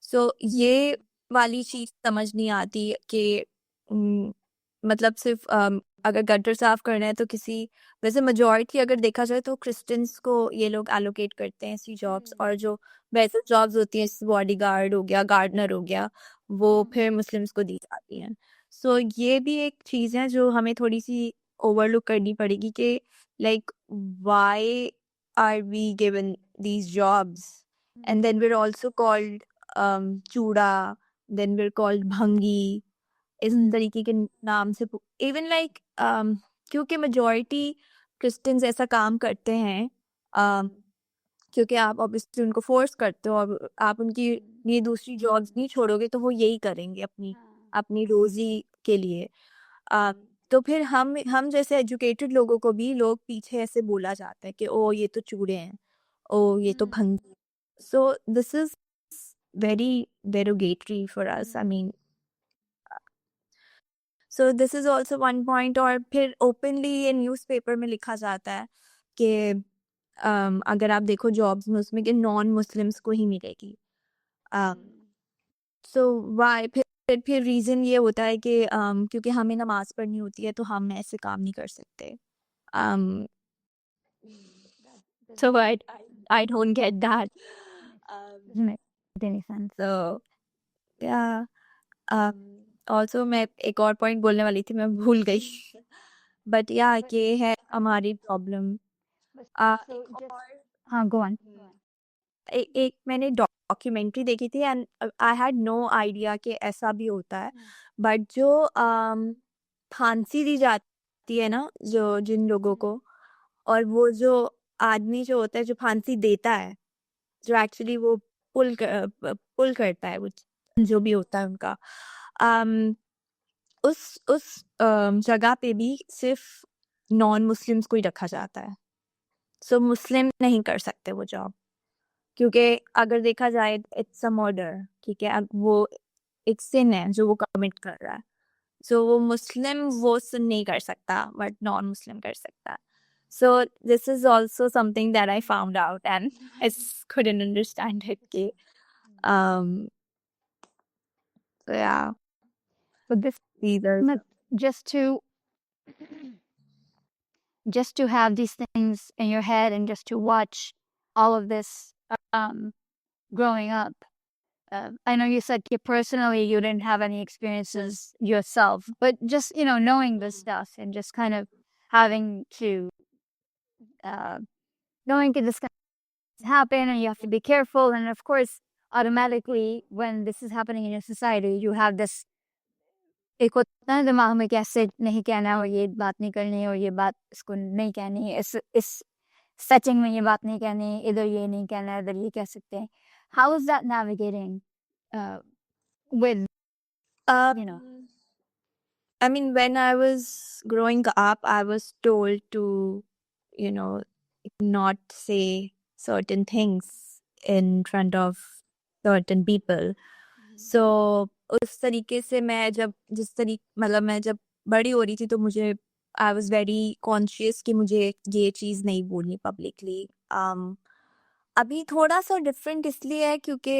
Speaker 3: सो ये वाली चीज़ समझ नहीं आती कि मतलब सिर्फ अगर गटर साफ करना है तो किसी, वैसे मेजॉरिटी अगर देखा जाए तो क्रिश्चियंस को ये लोग एलोकेट करते हैं ऐसी जॉब्स, और जो वैसे जॉब्स होती हैं बॉडी गार्ड हो गया, गार्डनर हो गया, वो फिर मुस्लिम्स को दी जाती हैं. सो ये भी एक चीज़ है जो हमें थोड़ी सी ओवरलुक करनी पड़ेगी कि like why are we given these jobs, and then we are also called Chura, then we are called Bhangi, इस तरीके के नाम से, इवन लाइक क्योंकि मेजॉरिटी क्रिश्चियंस ऐसा काम करते हैं, क्योंकि आप ऑब्वियसली उनको फोर्स करते हो और आप उनकी ये दूसरी जॉब्स नहीं छोड़ोगे तो वो यही करेंगे अपनी अपनी रोजी के लिए. तो फिर हम जैसे एजुकेटेड लोगों को भी लोग पीछे ऐसे बोला जाता है कि ओ ये तो चूड़े हैं, ओ ये तो भंगी. So this is very derogatory for us. I mean, so this is also one point. और फिर ओपनली ये न्यूज़पेपर में लिखा जाता है कि अगर आप देखो जॉब्स में उसमें कि नॉन मुस्लिम्स को ही मिलेगी. सो वाई फिर रीज़न ये होता है कि क्योंकि हमें नमाज पढ़नी होती है तो हम ऐसे काम नहीं कर सकते. So I don't get that.
Speaker 2: doesn't make any sense.
Speaker 3: So yeah. Also मैं एक और पॉइंट बोलने वाली थी, मैं भूल गई. बट या ये है हमारी प्रॉब्लम.
Speaker 2: हाँ, go on.
Speaker 3: एक मैंने डॉक्यूमेंट्री देखी थी and I had no idea कि ऐसा भी होता है. बट जो फांसी दी जाती है ना जो जिन लोगों को, और वो जो आदमी जो होता है जो फांसी देता है, जो एक्चुअली वो पुल करता है, वो जो भी होता है उनका, उस जगह पे भी सिर्फ नॉन मुस्लिम्स को ही रखा जाता है. सो मुस्लिम नहीं कर सकते वो जॉब, क्योंकि अगर देखा जाए इट्स अ मर्डर, ठीक है, अब वो एक सिन है जो वो कमिट कर रहा है. सो वो मुस्लिम वो सिन नहीं कर सकता बट नॉन मुस्लिम कर सकता है. So this is also something that I found out and I couldn't understand it कि yeah,
Speaker 2: But this
Speaker 3: these are
Speaker 2: but just to have these things in your head and just to watch all of this growing up. I know you said personally you didn't have any experiences yourself, but just knowing this stuff and just kind of having to knowing that this can happen and you have to be careful, and of course automatically when this is happening in your society you have this एक होता है दिमाग में कि ऐसे नहीं कहना और ये बात नहीं करनी और ये बात इसको नहीं कहनी, इस सेटिंग में ये बात नहीं कहनी, इधर ये नहीं कहना, इधर ये कह सकते हैं. How is that navigating with
Speaker 3: I mean, when I was growing up, I was told to, you know, not say certain things in front of certain people. So उस तरीके से मैं जब जिस तरीके मतलब मैं जब बड़ी हो रही थी तो मुझे आई वाज वेरी कॉन्शियस कि मुझे ये चीज़ नहीं बोलनी पब्लिकली अभी थोड़ा सा डिफरेंट इसलिए है क्योंकि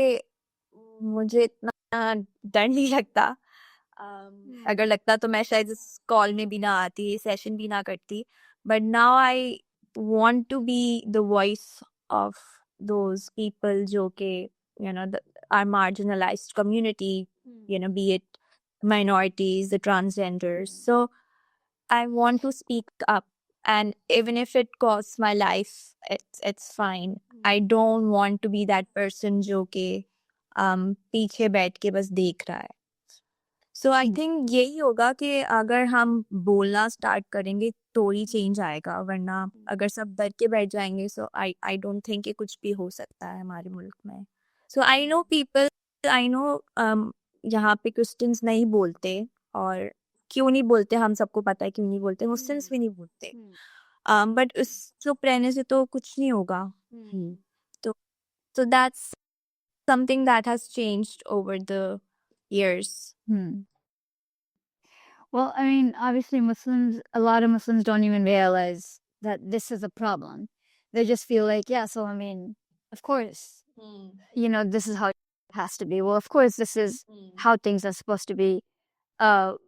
Speaker 3: मुझे इतना डर नहीं लगता अगर लगता तो मैं शायद इस कॉल में भी ना आती सेशन भी ना करती but now I want to be the voice of those people जो कि you know our marginalized community be it minorities the transgenders so I want to speak up and even if it costs my life it's fine I don't want to be that person जो कि पीछे बैठ के बस देख रहा है सो I think यही होगा कि अगर हम बोलना स्टार्ट करेंगे तो ही चेंज आएगा वरना अगर सब डर के बैठ जाएंगे सो आई डोंट थिंक कि कुछ भी हो सकता है हमारे मुल्क में so I know people I know यहाँ पे क्रिश्चियंस नहीं बोलते और क्यों नहीं बोलते हम सबको पता है क्यों नहीं बोलते मुस्लिम्स भी नहीं बोलते बट उस चुप रहने से तो कुछ नहीं होगा तो so that's something that has changed over the years.
Speaker 2: Well, I mean, obviously a lot of Muslims don't even realize that this is a problem. They just feel like, yeah, so I mean, of course, this is how it has to be. Well, of course, this is how things are supposed to be.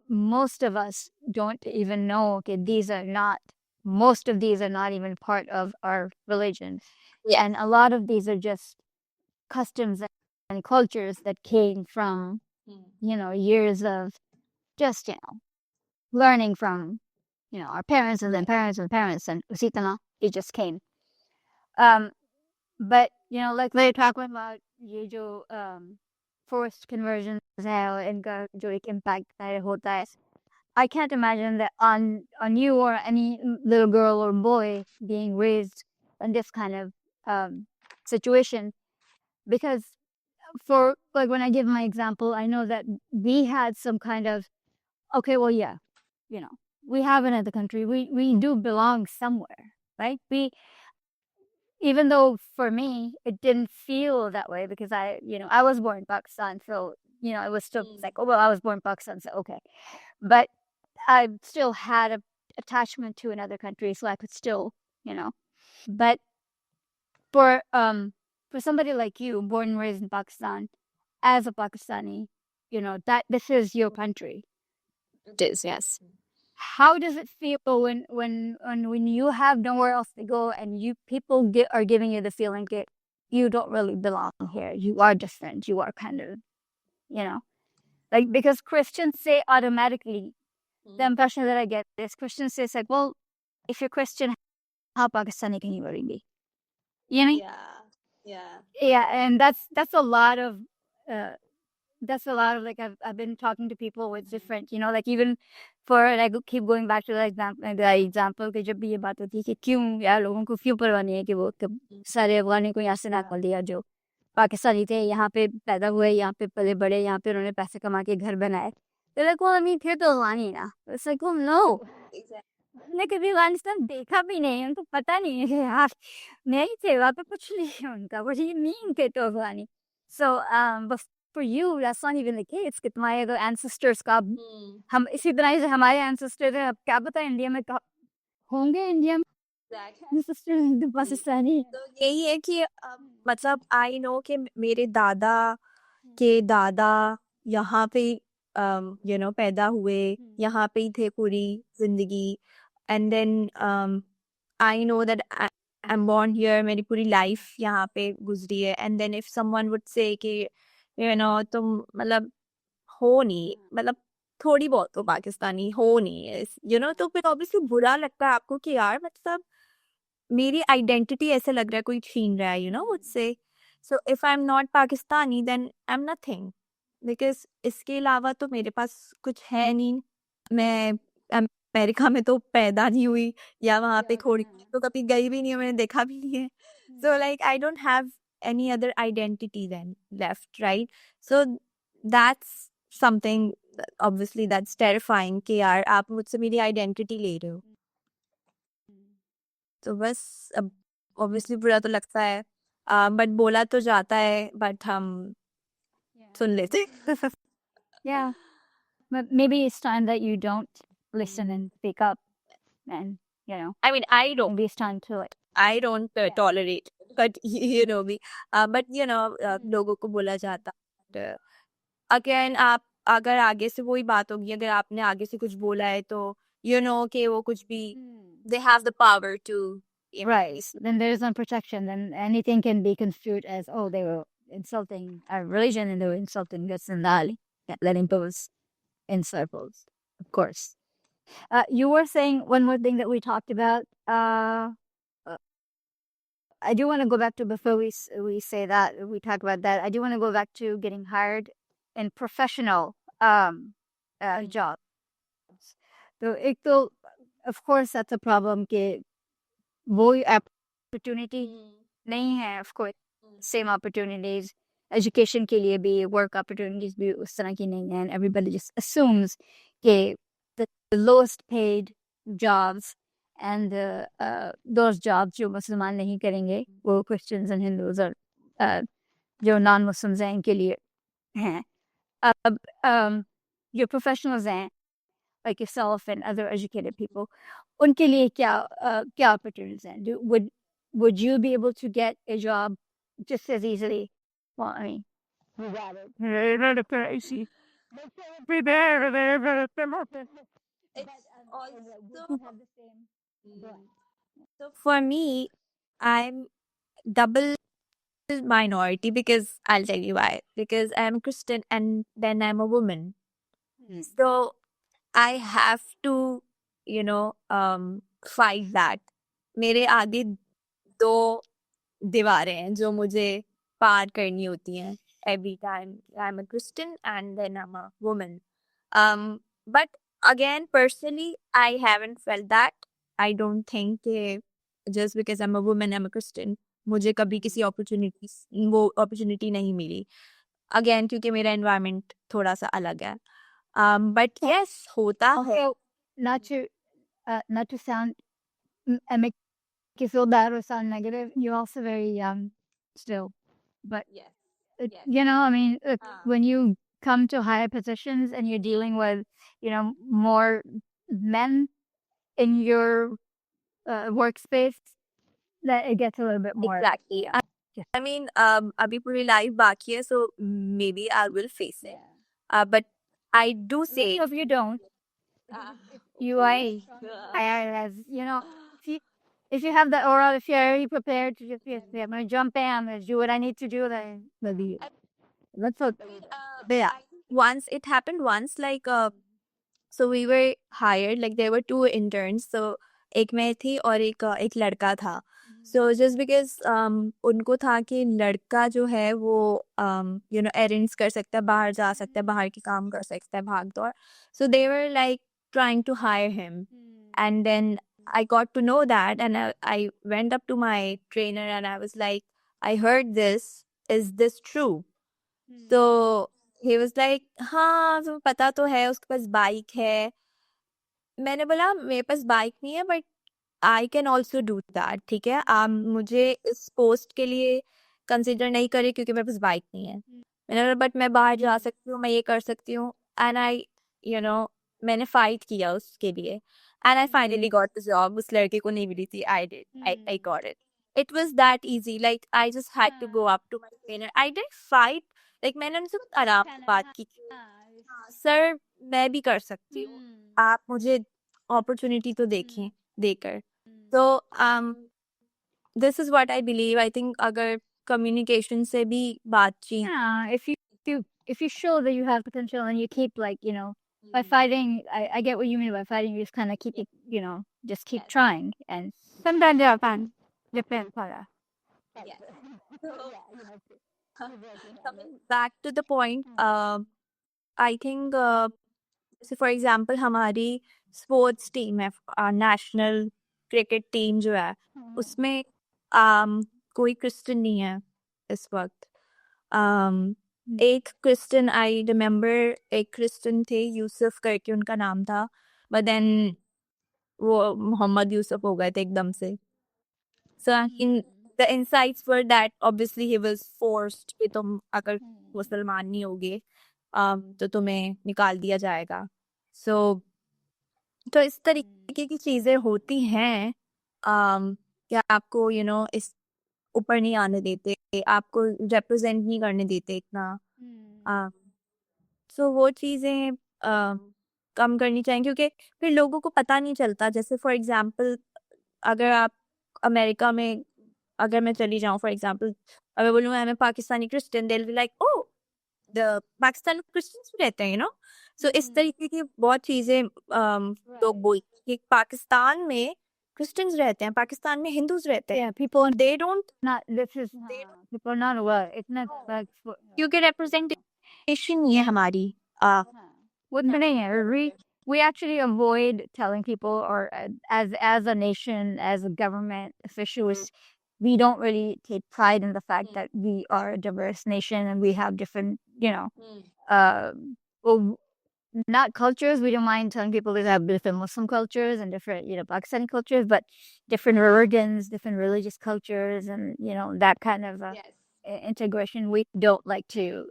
Speaker 2: Most of us don't even know, okay, most of these are not even part of our religion.
Speaker 3: Yeah.
Speaker 2: And a lot of these are just customs and cultures that came from, years of just, learning from, our parents and then parents and parents and usi tarah it just came. But, like they're talking about ये जो forced conversions है और इनका जो एक impact होता है. I can't imagine that on you or any little girl or boy being raised in this kind of situation because for like when I give my example, I know that we had some kind of okay, well, yeah, we have another country. We do belong somewhere, right? Even though for me it didn't feel that way because I was born in Pakistan, so it was still like, oh well, I was born in Pakistan, so okay, but I still had a attachment to another country, so I could still, but for somebody like you, born and raised in Pakistan, as a Pakistani, that this is your country.
Speaker 3: It is, yes.
Speaker 2: How does it feel when you have nowhere else to go and people are giving you the feeling that you don't really belong here, you are different, you are kind of, like because Christians say automatically, the impression that I get is Christians say it's like, well, if you're Christian, how Pakistani can you really be? You know what I mean? Yeah, and that's a lot of like I've been talking to people with different, like even for like keep going back to the example कि जब भी ये बात होती है कि क्यों यार लोगों को क्यों परवाह नहीं है कि वो सारे अफगानी को यहाँ से निकाल दिया जो पाकिस्तानी थे यहाँ पे पैदा हुए यहाँ पे पले बड़े यहाँ पे उन्होंने पैसे कमा के घर बनाए तो like well I mean थे तो अफगानी ना it's like well no हमने कभी अफगानिस्तान देखा भी नहीं उनको पता नहीं है कि यार नहीं थे वहाँ पे कुछ नहीं है उनका what do you mean थे तो अफगानी so but for you that's not even the case कि तुम्हारे अगर ancestors का हम इसी तरह से हमारे ancestors हैं अब क्या पता इंडिया में होंगे इंडिया में ancestors पाकिस्तानी
Speaker 3: तो यही है कि मतलब आई नो कि मेरे दादा के दादा यहाँ पे पैदा हुए यहाँ पे ही थे पूरी जिंदगी and then I know that I am born here मेरी पूरी लाइफ यहाँ पे गुजरी है and then if someone would say कि तुम मतलब हो नहीं मतलब थोड़ी बहुत तो पाकिस्तानी हो नहीं तो फिर ऑब्वियसली बुरा लगता है आपको कि यार मतलब मेरी आइडेंटिटी ऐसे लग रहा है कोई छीन रहा है मुझसे so if I am not Pakistani then I am nothing because इसके अलावा तो मेरे पास कुछ है नहीं मैं अमेरिका में तो पैदा नहीं हुई या वहाँ पे खोड़ी तो कभी गई भी नहीं हूँ मैंने देखा भी नहीं है so like I don't have any other identity then left right so that's something obviously that's terrifying कि यार आप मुझसे मेरी आइडेंटिटी ले रहे हो. तो बस अब obviously बुरा तो लगता है, बट बोला तो जाता है, बट हम सुन लेते.
Speaker 2: Yeah, but maybe it's time that you don't listen and speak up, and
Speaker 3: I mean, I don't
Speaker 2: maybe it's time to like.
Speaker 3: tolerate, but you know me. But लोगों को बोला जाता. अगेन आप अगर आगे से वही बात होगी, अगर आपने आगे से कुछ बोला है तो कि वो कुछ भी they have the power to
Speaker 2: Right. Then there's no protection. Then anything can be construed as, oh, they were insulting our religion and they were insulting this and that. Letting those in circles, of course. You were saying one more thing that we talked about. I do want to go back to before we say that, we talk about that. I do want to go back to getting hired in professional jobs. So, of course, that's a problem. कि वो opportunity नहीं है, of course. Same opportunities, education के लिए भी, work opportunities भी उस तरह की नहीं है, and everybody just assumes कि the lowest paid jobs and those jobs जो मुसलमान नहीं करेंगे, वो Christians and Hindus और जो non-Muslims हैं इनके लिए हैं. अब जो professionals हैं, like yourself and other educated people, उनके लिए क्या opportunities हैं? Would you be able to get a job just as easily? Well, I mean,
Speaker 4: You got it. Yeah, not crazy. Be there, but they're more.
Speaker 3: It's also so for me, I'm double minority because I'll tell you why. Because I'm Christian and then I'm a woman. So I have to, fight that. मेरे आगे दो दीवारें हैं जो मुझे पार करनी होती हैं every time I'm a Christian and then I'm a woman. But again, personally, I haven't felt that. I don't think कि just because I'm a woman, I'm a Christian, मुझे कभी किसी वो opportunity नहीं मिली. Again, क्योंकि मेरा environment थोड़ा सा अलग है. But yes, होता है.
Speaker 2: also not to sound and make you feel bad or sound negative. You're also very young still, but
Speaker 3: Yes.
Speaker 2: I mean, when you come to higher positions and you're dealing with more men in your workspace, that it gets a little bit more.
Speaker 3: Exactly. I mean, अभी पूरी life बाकी है, so maybe I will face it. But I do say,
Speaker 2: If you don't, you I as if you have the aura, if you're already prepared to just yes, I'm gonna jump in, I'm gonna do what I need to do, then let's hope.
Speaker 3: yeah, once it happened like so we were hired, like there were two interns, so एक मैं थी और एक लड़का था. So just because उनको था कि लड़का जो है वो errands कर सकता है, बाहर जा सकता है, बाहर के काम कर सकता है, भाग दौड़. So they were like trying to hire him. And then I got to know that, and I went up to my trainer and I was like, I heard this. Is this true? So he was like, हाँ तुम्हें पता तो है उसके पास bike है. मैंने बोला मेरे पास बाइक नहीं है, but I can also do that. ठीक है, आप मुझे इस पोस्ट के लिए कंसिडर नहीं करें क्योंकि मेरे पास बाइक नहीं है. मैंने बोला बट मैं बाहर जा सकती हूँ, मैं ये कर सकती हूँ. एंड आई मैंने फाइट किया उसके लिए, and I finally got the job. उस लड़के को नहीं मिली थी, I got it. It was that easy. Like I just had to go up to my trainer. I didn't fight. Like मैंने उनसे बहुत आराम से बात की. सर मैं भी कर सकती हूँ, आप मुझे अपॉर्चुनिटी तो देकर. So this is what I believe. I think अगर communication से भी बातचीत.
Speaker 2: Yeah, if you show that you have potential and you keep by fighting, I get what you mean by fighting. You just kind of keep it, just keep trying, and sometimes they are fun. Depends on that.
Speaker 3: Yes. Coming back to the point, I think so for example हमारी sports team है, national cricket team जो है उसमें कोई Christian नहीं है इस वक्त. एक क्रिश्चियन आई रिमेम्बर एक क्रिश्चियन थे यूसुफ करके उनका नाम था बट देन वो मोहम्मद यूसुफ हो गए थे एकदम से so in the insights were that obviously he was forced कि तुम अगर मुसलमान नहीं होगे तो तुम्हें निकाल दिया जाएगा सो तो इस तरीके की चीजें होती हैं क्या आपको इस ऊपर नहीं आने देते आपको रिप्रेजेंट नहीं करने देते इतना सो वो चीजें कम करनी चाहिए क्योंकि फिर लोगों को पता नहीं चलता जैसे फॉर एग्जांपल अगर आप अमेरिका में अगर मैं चली जाऊं फॉर एग्जांपल अगर बोलूँ मैं Pakistani Christian they be like oh the Pakistan Christians भी रहते हैं सो इस तरीके की बहुत चीजें लोग बोलते हैं कि पाकिस्तान में क्रिश्चियंस रहते हैं पाकिस्तान में हिंदूज रहते हैं
Speaker 2: people
Speaker 3: they don't
Speaker 2: people are not aware. It's not like
Speaker 3: क्योंकि रिप्रेजेंटेशन नहीं है हमारी
Speaker 2: what we actually avoid telling people, or as a nation, as a government officials, we don't really take pride in the fact that we are a diverse nation and we have different, well, not cultures. We don't mind telling people they have different Muslim cultures and different, Pakistani cultures, but different religions, different religious cultures, and that kind of integration. We don't like to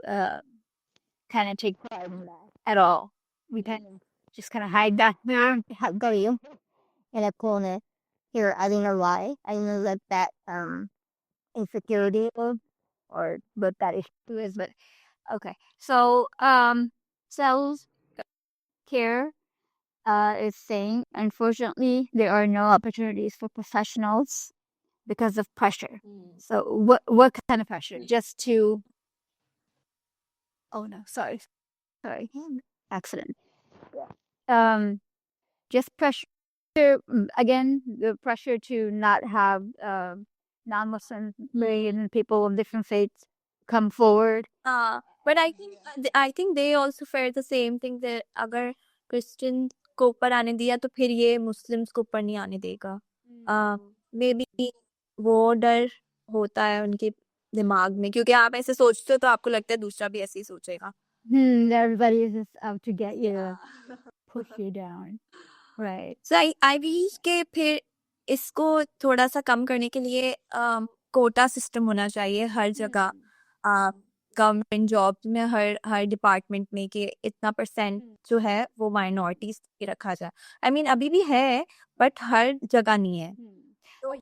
Speaker 2: kind of take pride in that at all. We kind of just kind of hide that. Go you in a corner here. I don't know why. I don't know what that insecurity of or what that issue is, but okay. So self care is saying unfortunately there are no opportunities for professionals because of pressure. So what kind of pressure? Just to oh no, sorry. Accident. Just pressure again, the pressure to not have non-Muslim and people of different faiths come forward.
Speaker 3: But I think they also felt the same thing that अगर Christian को ऊपर आने दिया तो फिर ये Muslims को ऊपर नहीं आने देगा मे बी वो डर होता है उनके दिमाग में क्योंकि आप ऐसे सोचते हो तो आपको लगता है दूसरा भी ऐसे ही सोचेगा
Speaker 2: Everybody is just out to get you, push you down, right?
Speaker 3: So I believe के फिर इसको थोड़ा सा कम करने के लिए कोटा सिस्टम होना चाहिए हर जगह गवर्नमेंट जॉब में हर डिपार्टमेंट में कि इतना परसेंट जो है वो माइनॉरिटीज की रखा जाए आई मीन अभी भी है बट हर जगह नहीं है तो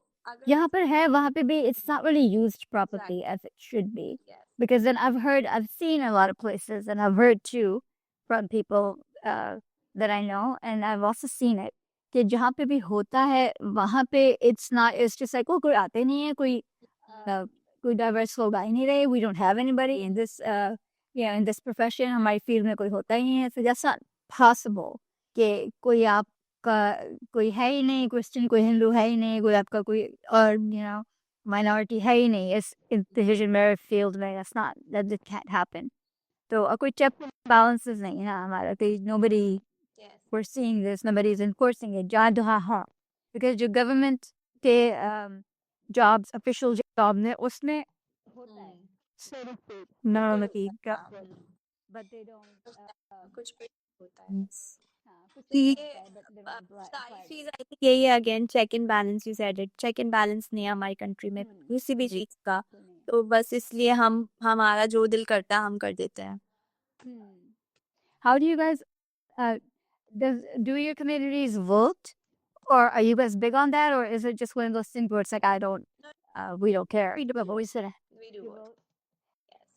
Speaker 2: यहाँ पर है वहाँ पे भी it's not really used properly as it should be because then I've seen a lot of places and I've heard too from people that I know and I've also seen it कि जहाँ पे भी होता है वहाँ पे it's just like कोई आते नहीं है कोई diverse लोग आ ही नहीं रहे we don't have anybody in this in this profession हमारी field में कोई होता ही नहीं है so that's not possible कि कोई आपका कोई है ही नहीं क्रिश्चियन कोई हिंदू है ही नहीं कोई आपका कोई और minority है ही नहीं इस decision merit field में that can't happen तो कोई check balances नहीं है हमारा कोई nobody we're seeing this nobody is enforcing it because the government के jobs official job ने उसमें होता है but they don't
Speaker 3: कुछ भी होता है यही है again check and balance you said it check and balance नहीं है हमारी कंट्री में किसी भी चीज का तो बस इसलिए हमारा जो दिल करता है हम कर देते हैं
Speaker 2: How do you guys do your communities vote or are you guys big on that or is it just one of those things where it's like we don't care
Speaker 3: we do
Speaker 2: vote.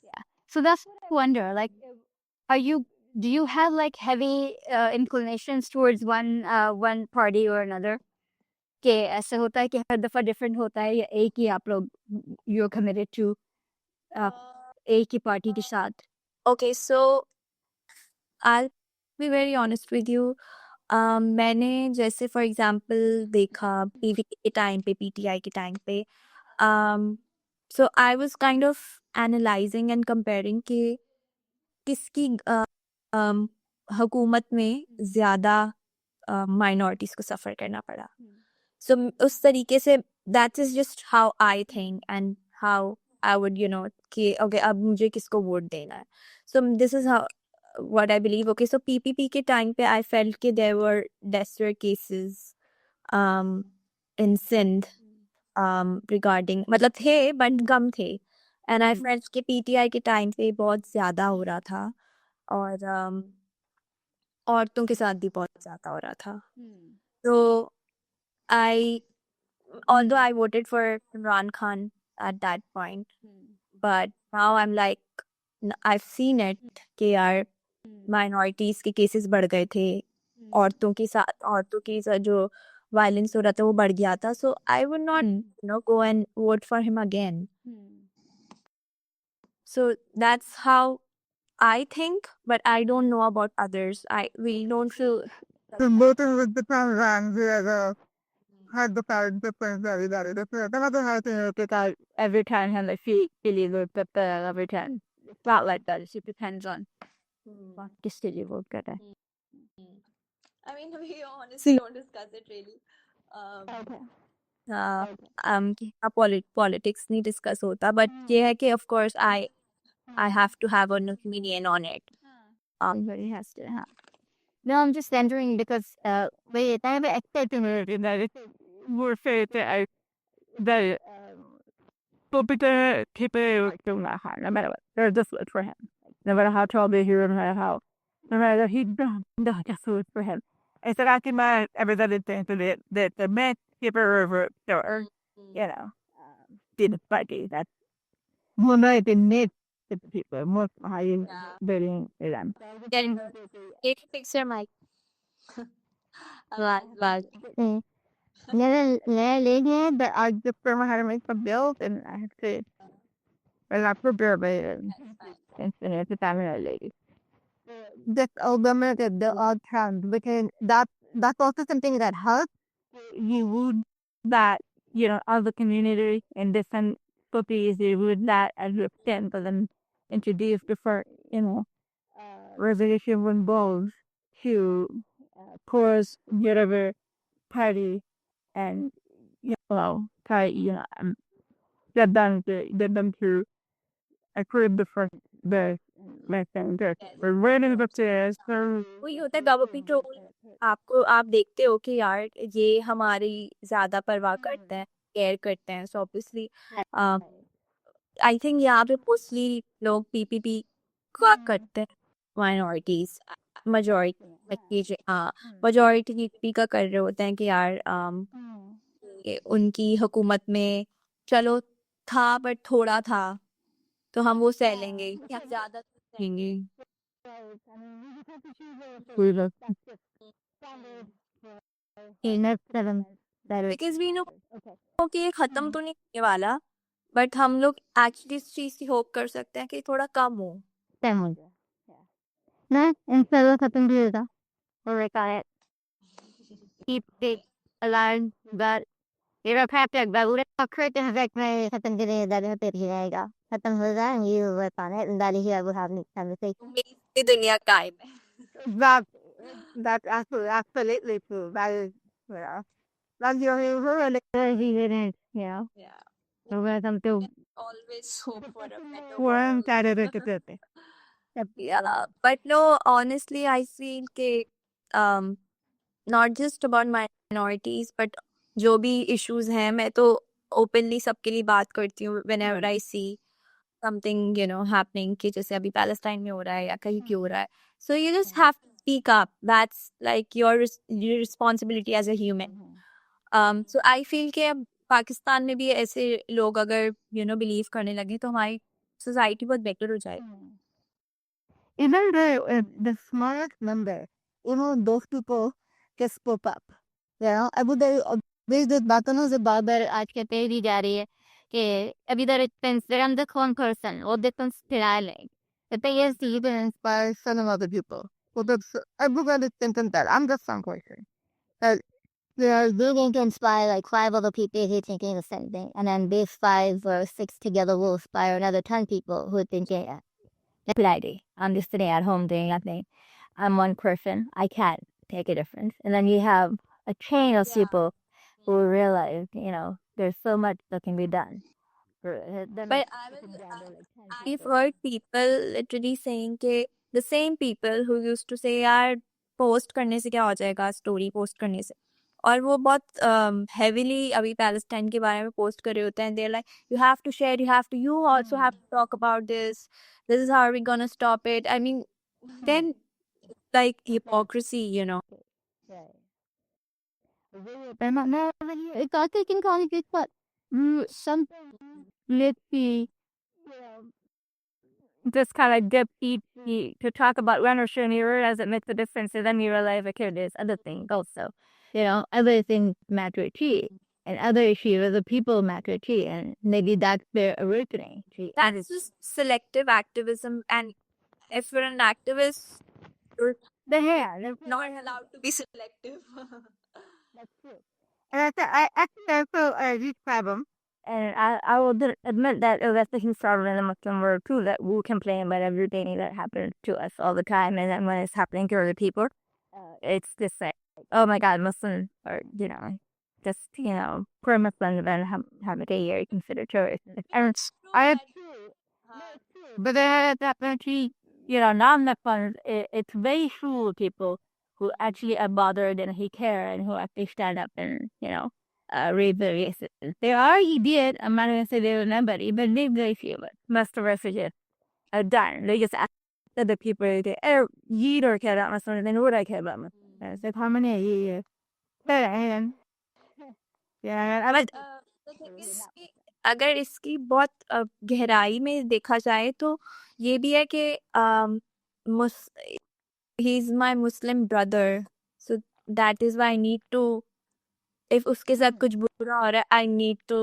Speaker 2: Yeah, so that's what I wonder like do you have like heavy inclinations towards one party or another कि ऐसा होता है कि हर दफा different होता है या एक ही आप लोग you're committed to एक ही party के साथ
Speaker 3: okay so I'll be very honest with you मैंने जैसे फॉर एग्जांपल देखा पीवी के टाइम पे पीटीआई के टाइम पे so I was kind of analysing and comparing कि किसकी हुकूमत में ज़्यादा माइनॉरिटीज़ को सफ़र करना पड़ा सो उस तरीके say that is just how I think and how I would, कि okay, अब मुझे किसको वोट देना है. So this is how what I believe. Okay, so PPP के time पे I felt कि there were desperate cases in Sindh regarding, मतलब थे but कम थे. And I felt कि PTI के time पे बहुत ज़्यादा हो रहा था और औरतों के साथ भी बहुत ज़्यादा हो रहा था. So I, although I voted for Imran Khan at that point, but now I'm like, I've seen it कि यार minorities के cases बढ़ गए थे, औरतों के साथ जो violence हो रहा था वो बढ़ गया था. So I would not, go and vote for him again. So that's how I think, but I don't know about others. We don't feel.
Speaker 4: So both of us depends whoever had the parents difference very different. Another hard thing because every time and like feeling with the every time. It's not like that. It depends on what the city will get at.
Speaker 3: I mean, we honestly don't discuss it really. Politics नहीं discuss होता, but ये है कि of course I have to have an opinion on it.
Speaker 4: Everybody has to have. No, I'm just wondering because wait, I have expected that it's more fair that that people do not harm, no matter what. They're just good for him. No matter how tall they hear, no matter he no, just good for him. And so I can mind everybody think that the men people over or did the party that one night they need the people more high building them.
Speaker 3: Can you fix your mic? But
Speaker 4: Yeah, but I just remember how to make some bills and I have to well not prepare but and it's a family lady. That's all the odd times because that's also something that helps you would that other community and different puppies you would that as a extent but then introduce before resolution when balls to course whatever party and try get them to approve the first the thing. We're waiting upstairs.
Speaker 3: वही होता है government role. आप देखते हो कि यार ये हमारी ज्यादा परवाह करते हैं, केयर करते हैं. So obviously I think यहाँ पे मोस्टली लोग PPP का करते हैं. Minorities majority majority PPP का कर रहे होते हैं कि यार उनकी हुकूमत में चलो था बट थोड़ा था तो हम वो सह लेंगे, हम ज्यादा सहेंगे. Because we know कि ये खत्म तो नहीं होने वाला, बट हम लोग एक्चुअली इस चीज की होप कर सकते हैं कि थोड़ा कम हो.
Speaker 4: No, instead of cutting the or it. Keep it alive, but you're a perfect, but we don't create the effect may happen today that it here. Happen for that, and you work on it, and that here will have next conversation.
Speaker 3: मेरी दुनिया कायम है.
Speaker 4: That's absolutely true. That is, that's your really
Speaker 3: Yeah.
Speaker 4: so we're some to
Speaker 3: Always hope for a better
Speaker 4: worm
Speaker 3: world. Yeah, but no, honestly, I feel कि not just about minorities, but जो भी issues हैं, मैं तो openly सबके लिए बात करती हूँ whenever I see something, happening कि जैसे अभी पैलेस्टाइन में हो रहा है या कहीं क्यों हो रहा है. So you just have to speak up. That's like your responsibility as a human. So I feel कि अब पाकिस्तान में भी ऐसे लोग अगर believe करने लगे तो हमारी society बहुत better हो जाएगी.
Speaker 4: Even the smallest number, those people just spoke up. अभी this बातों से बार बार आज के पे भी जा रही है कि अभी I'm the one person or the conspiring. The thing is to even inspire some other people. Well, that's everybody thinking that I'm just some person. They're going to inspire like 5 other people who are thinking the same thing, and then these 5 or 6 together will inspire another 10 people who are thinking it. Lady. I'm just sitting at home doing nothing. I'm one person. I can't take a difference. And then you have a chain of people who realize, there's so much that can be done.
Speaker 3: But I've heard people literally saying कि the same people who used to say यार post करने से क्या हो जाएगा story post करने से और वो बहुत heavily अभी पैलेस्टाइन के बारे में post कर रहे होते हैं they're like you have to share you also have to talk about this is how we're gonna stop it I mean then like hypocrisy you know
Speaker 4: And not it's all taking conflict, but something let's see, just kind of dip each to talk about when or soon you realize it makes a difference, and then you realize, okay, there's other things also. Other things matter too, and other issues, other people matter too, and maybe that's their awakening.
Speaker 3: that's just selective activism and if you're an activist you're not allowed to be selective
Speaker 4: That's true. And I actually also a huge problem. And I will admit that that's a huge problem in the Muslim world too, that we complain about everything that happens to us all the time. And then when it's happening to other people, it's just like, oh my God, Muslims are, just, poor Muslims and have a day here considered terrorists. And I but then definitely, now in the fun, it's very few people who actually are bothered and who care and who actually stand up and, raise the resistance. There are idiots, I'm not going to say there are nobody, but they're very few. But most of us are done. They just ask other people, you don't care about Muslims, then what do I care about Muslims? It's like, how many years? Yeah,
Speaker 3: but the thing is कि अगर इसकी बहुत गहराई में देखा जाए तो ये भी है कि he's my Muslim brother so that is why I need to if उसके साथ कुछ बुरा हो रहा है I need to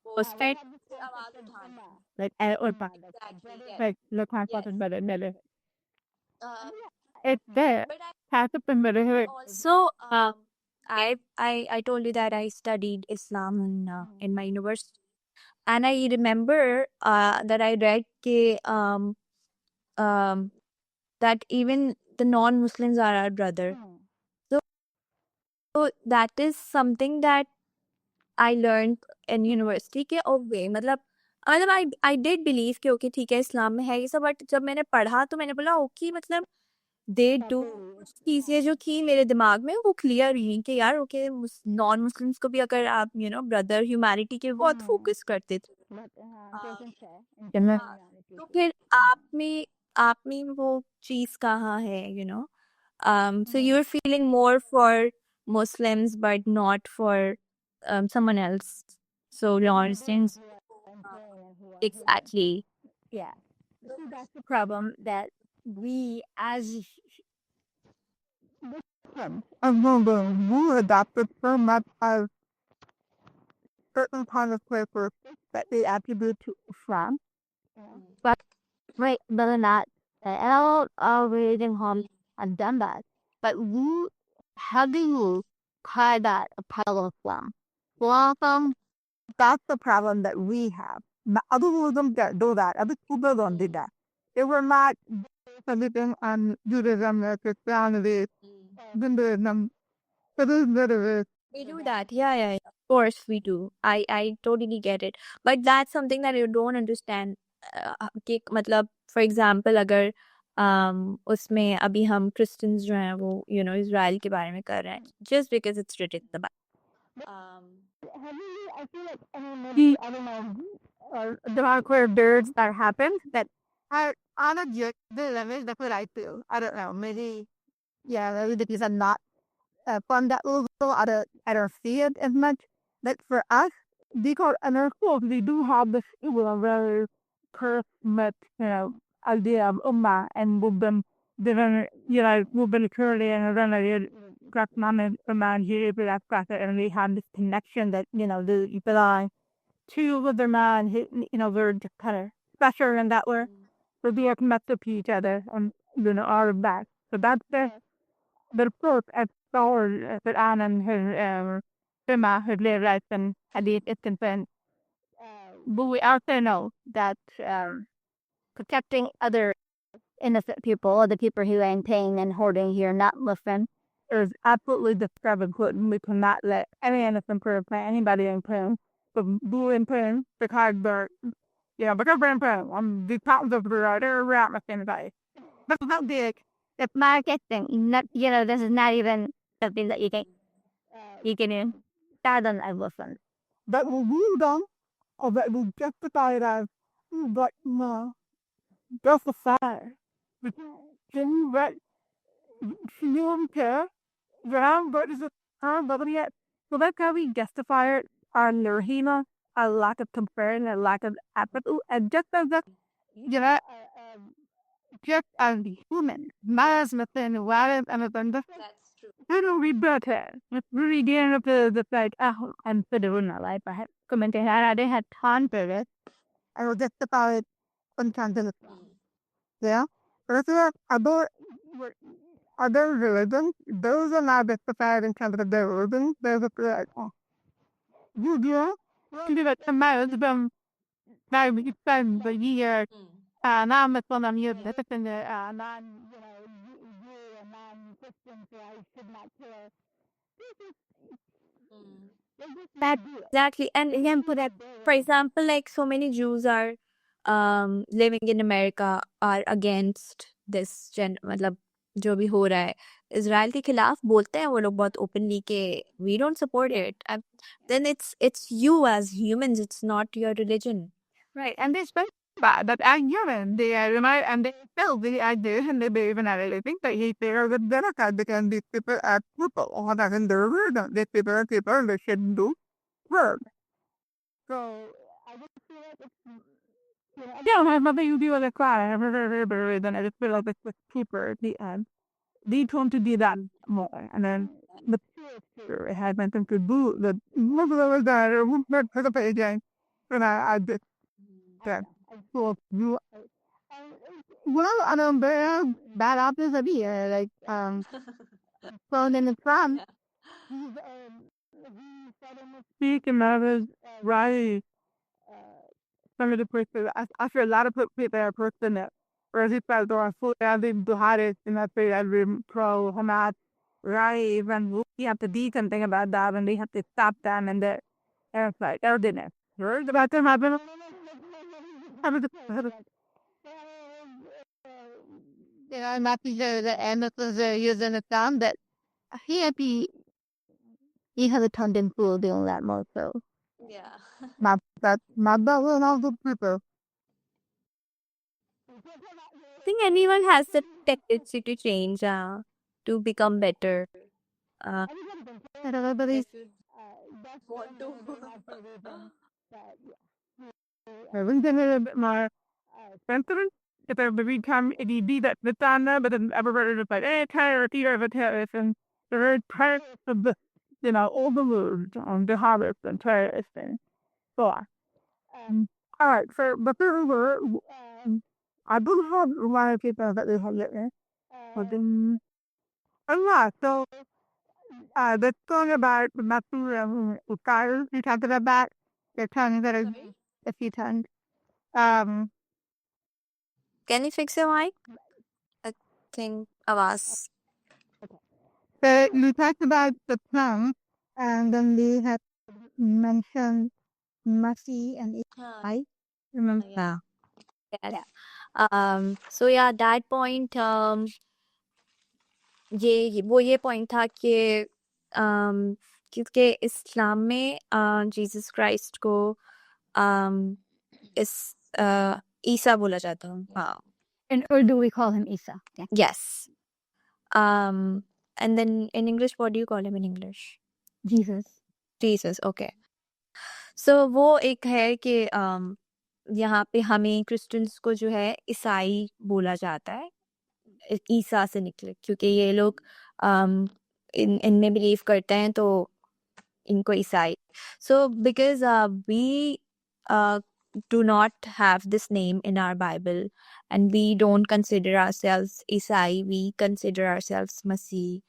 Speaker 3: post it आवाज उठाना
Speaker 4: like, or
Speaker 3: exactly yes
Speaker 4: like, look, my
Speaker 3: yes
Speaker 4: father's better.
Speaker 3: um,
Speaker 4: It's there.
Speaker 3: but I
Speaker 4: Has to be better.
Speaker 3: also I told you that I studied Islam in my university and I remember that I read that even the non-Muslims are our brother. So that is something that I learned in university के okay मतलब I did believe कि okay ठीक है इस्लाम में है ये सब but जब मैंने पढ़ा तो मैंने बोला okay मतलब they do चीजें जो थी मेरे दिमाग में वो क्लियर हुई कि यार ओके नॉन मुस्लिम्स को भी अगर आप ब्रदर ह्यूमैनिटी के बहुत फोकस करते थे तो फिर आप में वो चीज कहाँ है so you're feeling more for Muslims but not for someone else so you understand exactly
Speaker 4: Yeah. That's the problem that we as Muslims, we adopted so much of certain kind of papers that they attribute to Islam. But wait, but not all reading home and done that. But how do you call that a part of Islam? Well, that's the problem that we have. Other Muslims do that. Other people don't do that. They were not everything on Judaism, Christianity, Hinduism.
Speaker 3: we do that yeah of course we do I totally get it but that's something that you don't understand कि मतलब for example अगर उसमें अभी हम Christians जो हैं वो Israel के बारे में कर रहे हैं just because it's written in the Bible
Speaker 4: I feel like maybe I don't know, or there are queer birds that happen that are on a good level. That's what I feel. I don't know. Maybe maybe because I'm not from that level. I don't see it as much. But for us, because in our schools, we do have this very perfect, idea of ummah, and we've been given, we've been currently and then I and and we have this connection that, they belong to the man, we're just kind of special in that way. So we are connected to each other and, all of that. So that's the approach as far as Anne and her, Fema, her life and Hadith is concerned. But we also know that protecting other innocent people, the people who ain't paying and hoarding here, not Muslim, is absolutely discredited. We cannot let any innocent person, anybody in prison, the blue and pin because they're because they're in print. The top of the they're around the same size. That's how big.
Speaker 2: The marketing, not this is not even something that you can start on Amazon.
Speaker 4: That will rule them or that will justify it as but no, justify. Can you let you don't care? Brown but is it but yet? So that's how we justify it on Lurhina, a lack of comparison, a lack of apathy, and just as that just as the human, mass within wild and abundant. I don't read better. It's really getting up the fact, I'm for the run life. I had commented, I had time for it. I will justify it on content. Yeah. But there are other religions, those are not justified in terms of their religion. There's a like, you do that a marriage from now you spend the year, now I'm from them, you're better than the non, you and non-Christian, so I should not care.
Speaker 3: That exactly. And again, for example, like so many Jews are living in America are against this मतलब जो भी हो रहा है Israel के खिलाफ बोलते हैं वो लोग बहुत openly के we don't support it. Then it's you as humans, it's not your religion.
Speaker 4: Right, and they spoke about that are human. They are remote and they still the idea and they believe in everything that he there the Democrat because these people are people or that in their word. These people are people that shouldn't do work. So I just feel like it's my mother you do the cry. Then I just feel like it's with people at the end. They told to do that more and then the it had meant them to do the was that or not for the page and I did that. So you well, I don't bad apples of here, like phone in the front. Speaking of is right. Some of the person I feel a lot of people are person that whereas if I do a full the hardest and I say every pro Hamas right when we have to do something about that and they have to stop them and the it's like didn't heard about them happen. Not the end of the using the term that he happy he has a tendon pool doing that more so.
Speaker 3: Yeah.
Speaker 4: My that will not good people.
Speaker 3: I think anyone has the tendency to change, to become better.
Speaker 4: Everybody's
Speaker 3: Want to.
Speaker 4: everything a little bit more sensitive. If everybody come if you do that with Anna, but then everybody is like, tired of a terrorist and the very part of the all the words on the harvest and terrorist and so on. All right, so the third word I do have a lot of people that they have written. But then a lot. So the song about the Matthew Ukar you talked about the tongue that is a few times.
Speaker 3: Can you fix your mic? I think आवाज.
Speaker 4: So you talked about the tongue and then we had mentioned Masi and I remember.
Speaker 3: Yeah. Yes. So yeah, that point, ये point था कि क्योंकि इस्लाम में Jesus Christ को इस ईसा बोला जाता है. हाँ.
Speaker 2: In Urdu, we call him Isa. Yeah.
Speaker 3: Yes. And then in English, what do you call him in English?
Speaker 2: Jesus.
Speaker 3: Jesus. Okay. So वो एक है कि यहाँ पे हमें क्रिश्चियंस को जो है ईसाई बोला जाता है ईसा से निकले क्योंकि ये लोग इनमें बिलीव करते हैं तो इनको ईसाई so because we do not have this name in our Bible and we don't consider ourselves Isai, we consider ourselves Masih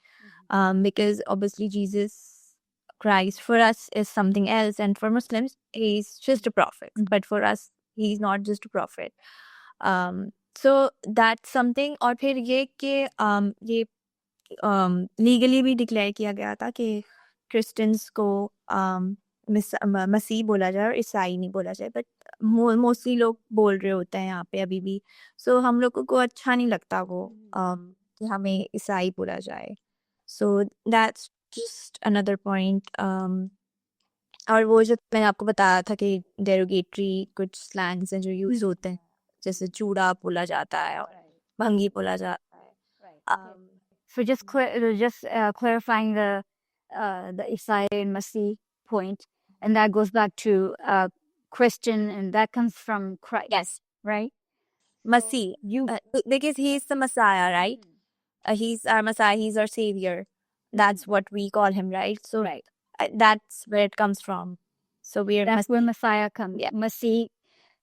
Speaker 3: because obviously Jesus Christ for us is something else and for Muslims he's just a prophet but for us he's not just a prophet. So that's something और फिर ये कि ये legally भी declare किया गया था कि क्रिश्चियंस को मसीह बोला जाए और ईसाई नहीं बोला जाए, बट मोस्टली लोग बोल रहे होते हैं यहाँ पे अभी भी। सो हम लोगों को अच्छा नहीं लगता वो कि हमें ईसाई बोला जाए। So that's just another point. और वो जो मैंने आपको बताया था कि डेरोगेटरी कुछ स्लैंग्स हैं जो यूज होते हैं, जैसे चूड़ा बोला जाता है और भंगी बोला जाता है।
Speaker 2: So just clarifying the Isai and Masih point, and that goes back to Christian, and that comes from Christ.
Speaker 3: Yes.
Speaker 2: Right.
Speaker 3: Masih, because he is the Messiah, right? He's our Messiah, he's our savior. That's what we call him, right? So
Speaker 2: Right.
Speaker 3: That's where it comes from. So
Speaker 2: That's where Messiah comes.
Speaker 3: Yeah.
Speaker 2: Masih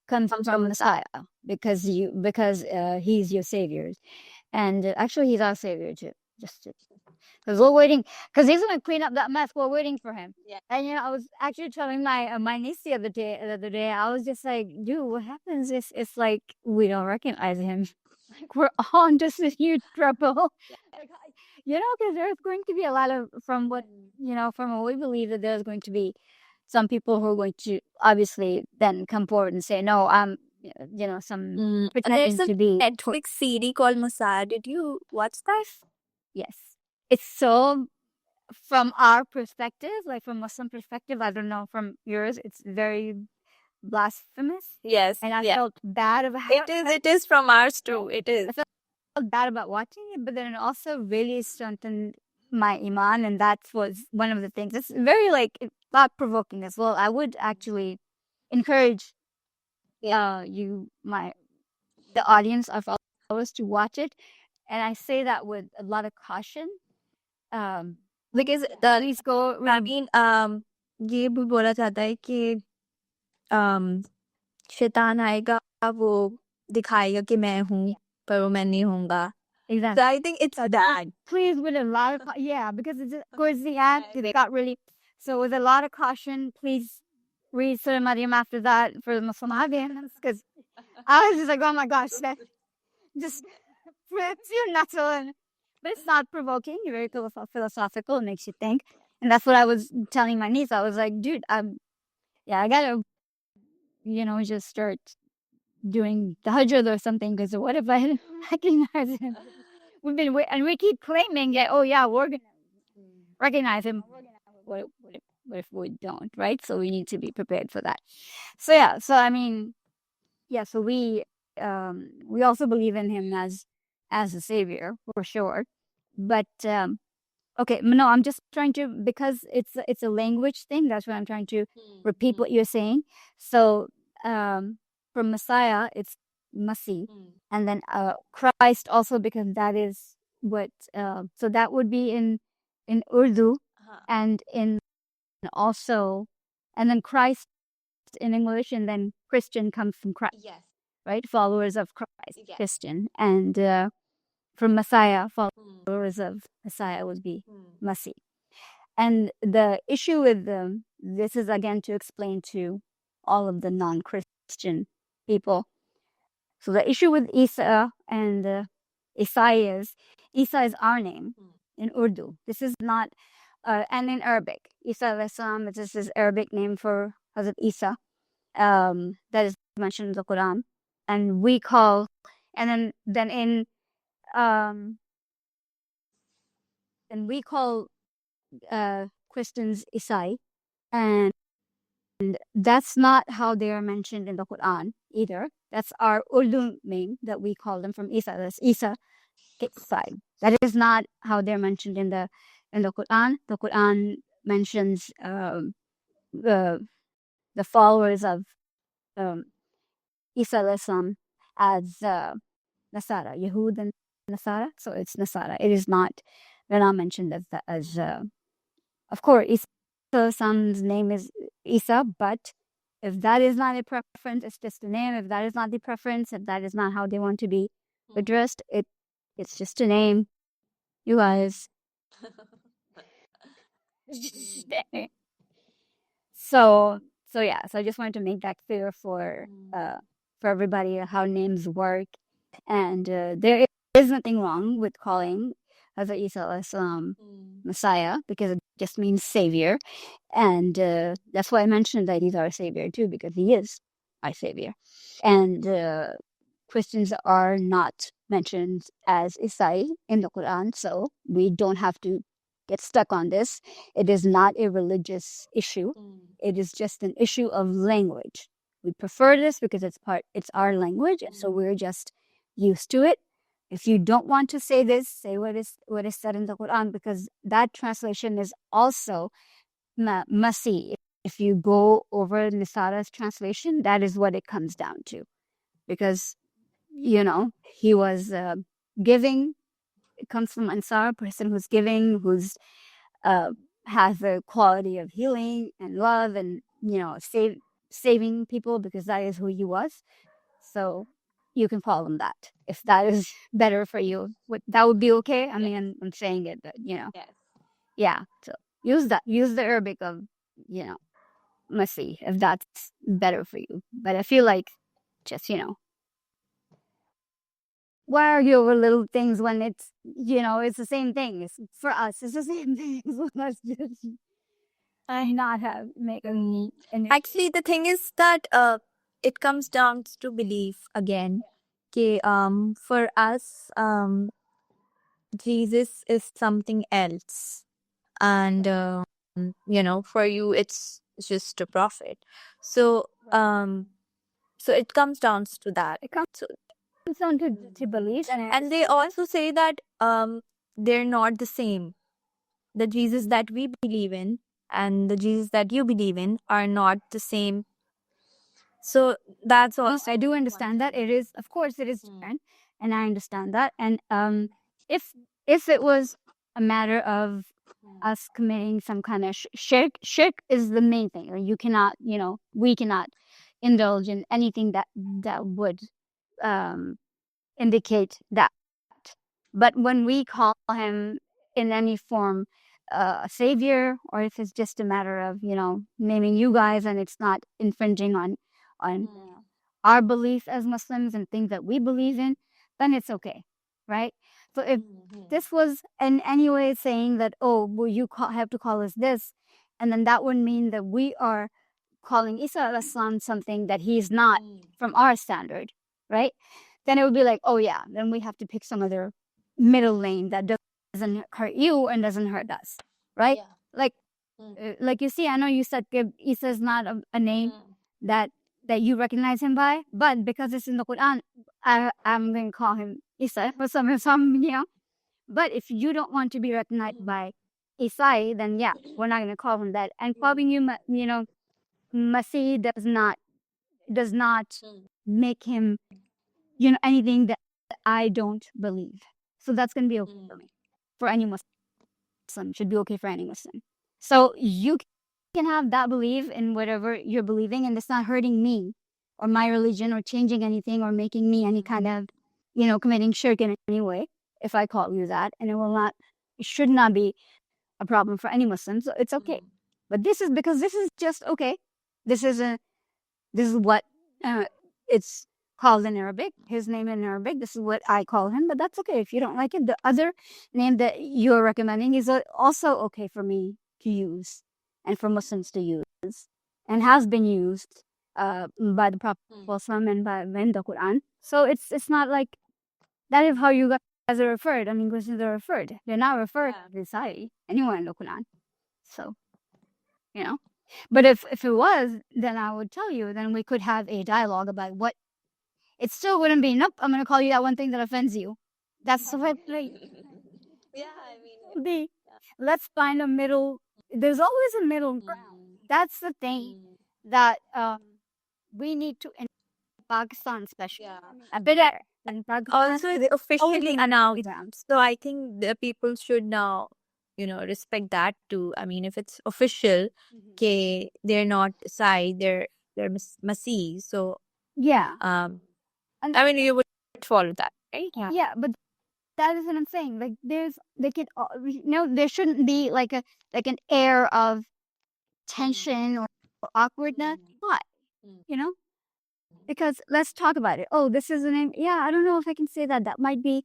Speaker 2: comes from Messiah because he's your savior, and actually he's our savior too. Just because we're waiting, because he's gonna clean up that mess. We're waiting for him.
Speaker 3: Yeah.
Speaker 2: And I was actually telling my niece the other day. I was just like, dude, what happens is it's like we don't recognize him. Like we're all in just this huge trouble. Like, because there's going to be a lot of from what we believe that there's going to be some people who are going to obviously then come forward and say, no, I'm some pretending
Speaker 3: there's a
Speaker 2: to be
Speaker 3: Netflix CD called Messiah. Did you watch that?
Speaker 2: Yes. It's so, from our perspective, like from Muslim perspective, I don't know, from yours, it's very blasphemous.
Speaker 3: Yes.
Speaker 2: And I
Speaker 3: yeah.
Speaker 2: felt bad about
Speaker 3: It is from ours too. It is.
Speaker 2: I felt bad about watching it, but then it also really strengthened my iman, and that was one of the things. It's very thought provoking as well. I would actually encourage the audience of followers to watch it, and I say that with a lot of caution.
Speaker 3: Because
Speaker 2: Please go.
Speaker 3: I mean, ये भी बोला जाता है कि शैतान आएगा, वो दिखाएगा कि मैं हूँ, पर वो मैं नहीं होऊंगा.
Speaker 2: Exactly.
Speaker 3: So I think it's that.
Speaker 2: Please, with a lot of because it's towards the end, it got really. So with a lot of caution, please read Surah Maryam after that for the Muslim audience, because I was just like, oh my gosh, that just flips your nuts on. But it's not provoking. You're very philosophical. It makes you think, and that's what I was telling my niece. I was like, dude, I gotta, just start doing the hajj or something, because what if I didn't recognize him? And we keep claiming that, oh yeah, we're gonna recognize him. What if we don't, right? So we need to be prepared for that. So I mean, so we also believe in him as a savior for sure. But okay, no, I'm just trying to, because it's a language thing. That's why I'm trying to repeat what you're saying. So from Messiah, it's Masih, and then Christ also, because that is what. So that would be in Urdu, and in also, and then Christ in English, and then Christian comes from Christ.
Speaker 3: Yes.
Speaker 2: Right, followers of Christ, Christian, and from Messiah, followers of Messiah would be Masih. And the issue with this is, again, to explain to all of the non-Christian people. So the issue with Isa and Isai is, Isa is our name in Urdu. This is not, and in Arabic, Isa al-Islam, this is Arabic name for Hazrat Isa, that is mentioned in the Quran. And we call, and then in, and we call Christians Isai, and that's not how they are mentioned in the Quran either. That's our Urdu name that we call them from Isa. That's Isa Isai. That is not how they're mentioned in the Quran. The Quran mentions the followers of Isa al-Islam as Nasara, Yehud and Nasara. So it's Nasara. It is not. They're not mentioned as of course, Isa's son's name is Isa, but if that is not a preference, it's just a name. If that is not the preference, if that is not how they want to be addressed, it's just a name. You guys. So I just wanted to make that clear for everybody how names work, and there is nothing wrong with calling Hazrat Isa Messiah, because it just means savior. And that's why I mentioned that he's our savior too, because he is our savior. And Christians are not mentioned as Isai in the Quran, so we don't have to get stuck on this. It is not a religious issue. It is just an issue of language. We prefer this because it's our language, and so we're just used to it. If you don't want to say this, say what is said in the Quran, because that translation is also Masih. If you go over Nisara's translation, that is what it comes down to, because he was giving. It comes from Ansar, a person who's giving, who's has the quality of healing and love, and saving people, because that is who he was. So you can call him that if that is better for you. That would be okay. I mean, I'm saying it, but
Speaker 3: Yes.
Speaker 2: yeah. So use the Arabic of Masih if that's better for you. But I feel like just why argue over little things when it's it's the same thing. It's, for us, it's the same thing. So let's just not have make a need. And
Speaker 3: Actually, the thing is that it comes down to belief again. Okay, for us, Jesus is something else, and for you, it's just a prophet. So, so it comes down to that.
Speaker 2: it comes down to belief,
Speaker 3: And they also say that they're not the same. The Jesus that we believe in and the Jesus that you believe in are not the same. So that's also
Speaker 2: I do understand that it is, of course, it is different, and I understand that. And if it was a matter of us committing some kind of shirk is the main thing. Or you cannot, we cannot indulge in anything that would indicate that. But when we call him in any form a savior, or if it's just a matter of naming you guys, and it's not infringing on our belief as Muslims and things that we believe in, then it's okay, right? So if this was in any way saying that, oh, well, you have to call us this, and then that would mean that we are calling Isa al-Islam something that he's not from our standard, right? Then it would be like, oh yeah, then we have to pick some other middle lane that doesn't hurt you and doesn't hurt us, right? Like you see, I know you said Isa is not a name that you recognize him by, but because it's in the Quran, I'm going to call him Isa for some, But if you don't want to be recognized by Isai, then yeah, we're not going to call him that. And calling you, Masih does not make him, anything that I don't believe. So that's going to be okay for me. For any Muslim, should be okay for any Muslim. So you can have that belief in whatever you're believing, and it's not hurting me or my religion or changing anything or making me any kind of, committing shirk in any way if I call you that. And it should not be a problem for any Muslim. So it's okay. But this is because this is just okay. This is what it's called in Arabic. His name in Arabic. This is what I call him. But that's okay if you don't like it. The other name that you're recommending is also okay for me to use and for Muslims to use, and has been used by the Prophet and by in the Quran. So it's not like that is how you guys are referred. I mean, Christians are referred. They're not referred to society anywhere in the Quran. So, But if it was, then I would tell you, then we could have a dialogue about what it still wouldn't be. Nope, I'm going to call you that one thing that offends you. That's the way. Let's find a middle. There's always a middle ground. That's the thing that we need to, in Pakistan especially, a bit and
Speaker 3: also it's officially announced. So I think the people should now, respect that too. I mean, if it's official, okay, they're not Sai, they're Masih. So
Speaker 2: yeah,
Speaker 3: I mean, you would follow that, right?
Speaker 2: yeah, but that is what I'm saying. Like there shouldn't be like an air of tension or awkwardness. Why? Because let's talk about it. Oh, this is a name. Yeah, I don't know if I can say that. That might be,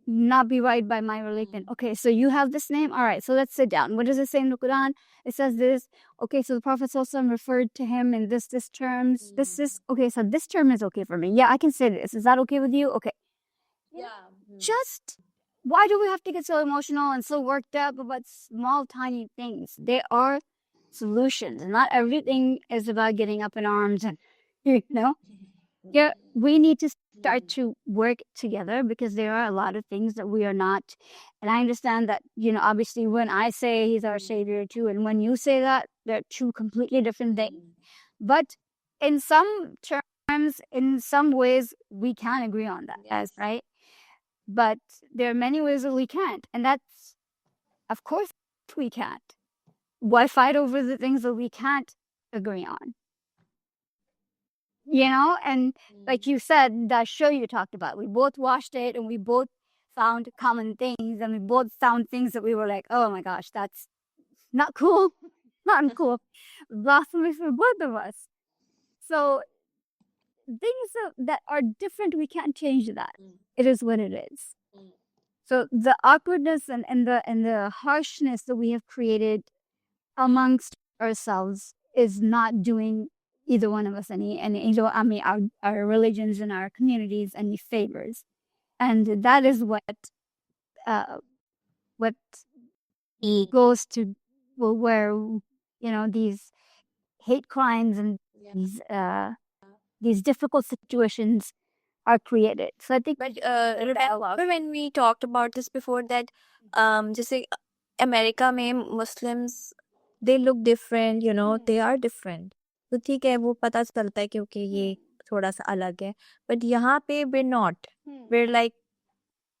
Speaker 2: not be right by my religion. Okay, so you have this name. All right, so let's sit down. What does it say in the Quran? It says this. Okay, so the Prophet ﷺ referred to him in this terms. This is okay. So this term is okay for me. Yeah, I can say this. Is that okay with you? Okay. Just why do we have to get so emotional and so worked up about small, tiny things? There are solutions. Not everything is about getting up in arms and yeah, we need to start to work together because there are a lot of things that we are not. And I understand that, obviously when I say he's our savior too, and when you say that, they're two completely different things. But in some terms, in some ways, we can agree on that, as right? But there are many ways that we can't. And that's, of course, we can't. Why fight over the things that we can't agree on? And like you said, that show you talked about, we both watched it and we both found common things and we both found things that we were like, oh my gosh, that's not cool. Not cool. Blasphemy for both of us. So things that are different, we can't change that. It is what it is. So the awkwardness and the harshness that we have created amongst ourselves is not doing either one of us our religions and our communities any favors. And that is what goes to where these hate crimes and these difficult situations are created. So I think
Speaker 3: But remember when we talked about this before that जैसे America में Muslims they look different, they are different. तो ठीक है वो पता चलता है कि ओके ये थोड़ा सा अलग है. But यहाँ पे we're not. We're like,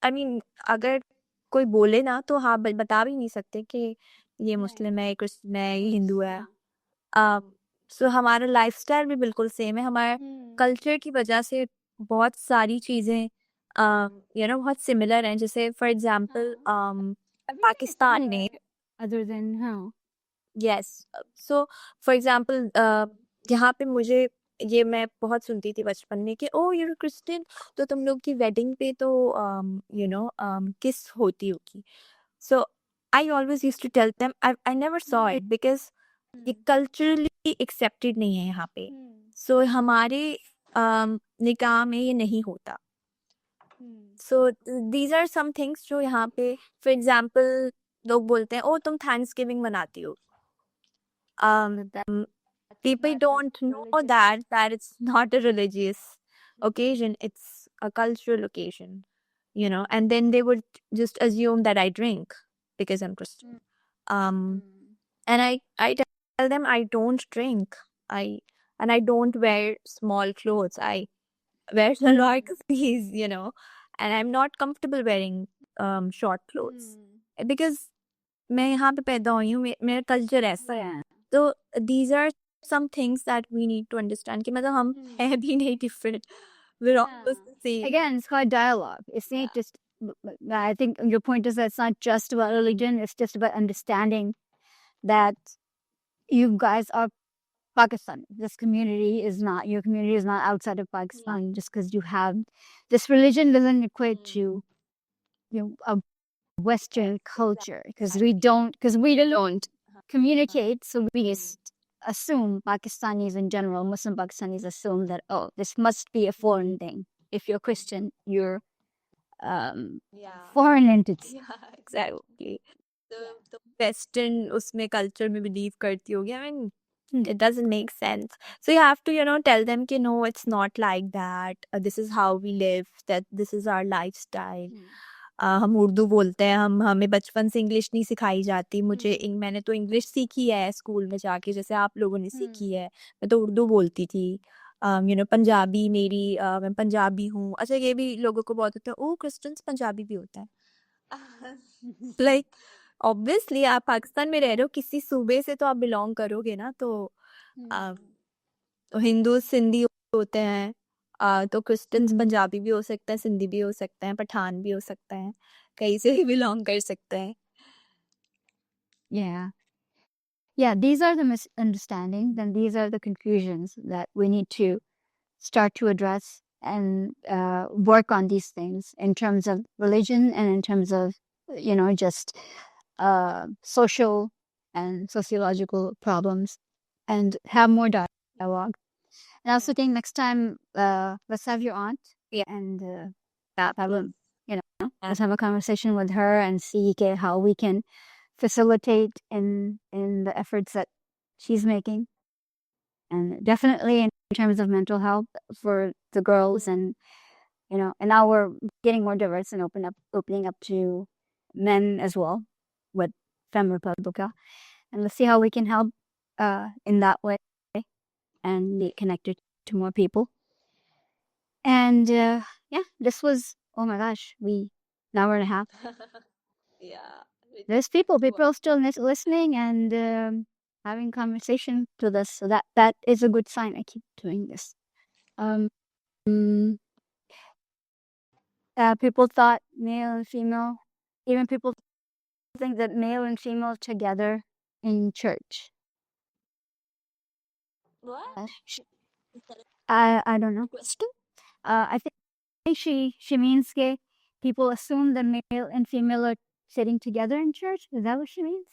Speaker 3: I mean, अगर कोई बोले ना तो हाँ बता भी नहीं सकते कि ये मुस्लिम है, ये क्रिश्चियन है, ये हिंदू है. सो हमारा लाइफस्टाइल भी बिल्कुल सेम है. हमारे कल्चर की वजह से बहुत सारी चीजें बहुत सिमिलर हैं. जैसे फॉर एग्जांपल पाकिस्तान में
Speaker 2: other than how
Speaker 3: yes so for example यहाँ पे मुझे ये मैं बहुत सुनती थी बचपन में कि ओ यूर क्रिश्चियन तो तुम लोग की वेडिंग पे तो किस होती होगी. So I always used to tell them I never saw it because ये कल्चरली एक्सेप्टेड नहीं है यहाँ पे. सो हमारे निकाह में ये नहीं होता. So these are some things जो यहाँ पे फॉर एग्जाम्पल लोग बोलते हैं ओ तुम थैंक्सगिविंग मनाती हो. People don't know that it's not a religious occasion, it's a cultural occasion, and then they would just assume that I drink because I'm Christian. And I tell them I don't drink. I don't wear small clothes. I wear salwar-kameez, and I'm not comfortable wearing short clothes because मैं यहाँ पे पैदा हुई हूँ. मेरा culture ऐसा है. तो these are some things that we need to understand कि मतलब हम हैं भी नहीं different. We're almost the same.
Speaker 2: Again, it's called dialogue. It's not just, I think your point is that it's not just about religion. It's just about understanding that you guys are Pakistan. Your community is not outside of Pakistan. Just because you have this religion doesn't equate to a Western culture, because we don't communicate. So we just assume, Pakistanis in general, Muslim Pakistanis assume that, oh, this must be a foreign thing. If you're Christian, you're foreign entity.
Speaker 3: Exactly. तो Western उसमें culture में believe करती होगी. I mean, it doesn't make sense. So you have to, tell them कि no, it's not like that. This is how we live. That this is our lifestyle. हम उर्दू बोलते हैं. हमें बचपन से इंग्लिश नहीं सिखाई जाती. मैंने तो इंग्लिश सीखी है स्कूल में जाके, जैसे आप लोगों ने सीखी है. मैं तो उर्दू बोलती थी. पंजाबी मैं पंजाबी हूँ. अच्छा, ये भी लोगों को बहुत होता है, ओ क्रिश्चियंस पंजाबी भी होता है. लाइक ऑब्वियसली आप पाकिस्तान में रह रहे हो, किसी सूबे से तो आप बिलोंग करोगे ना. तो हिंदू सिंधी होते हैं. तो क्रिश्चियंस पंजाबी भी हो सकता है, सिंधी भी हो सकता है, पठान भी हो सकता है, कहीं से भी बिलोंग कर सकते हैं.
Speaker 2: Yeah, these are the misunderstandings and these are the confusions that we need to start to address work on these things in terms of religion and in terms of, just social and sociological problems, and have more dialogue. And I also think next time, let's have your aunt.
Speaker 3: Yeah.
Speaker 2: And have a, let's have a conversation with her and see how we can facilitate in the efforts that she's making. And definitely in terms of mental health for the girls, and and now we're getting more diverse and opening up to men as well with FemmeRepublica. And let's see how we can help in that way and be connected to more people. And this was, oh my gosh, an hour and a half.
Speaker 3: Yeah.
Speaker 2: There's people still listening and having conversation to this, so that is a good sign. I keep doing this. Mm, people thought male and female, even people think that male and female together in church.
Speaker 3: What?
Speaker 2: I don't know. I think she means people assume that male and female are sitting together in church. Is that what she means?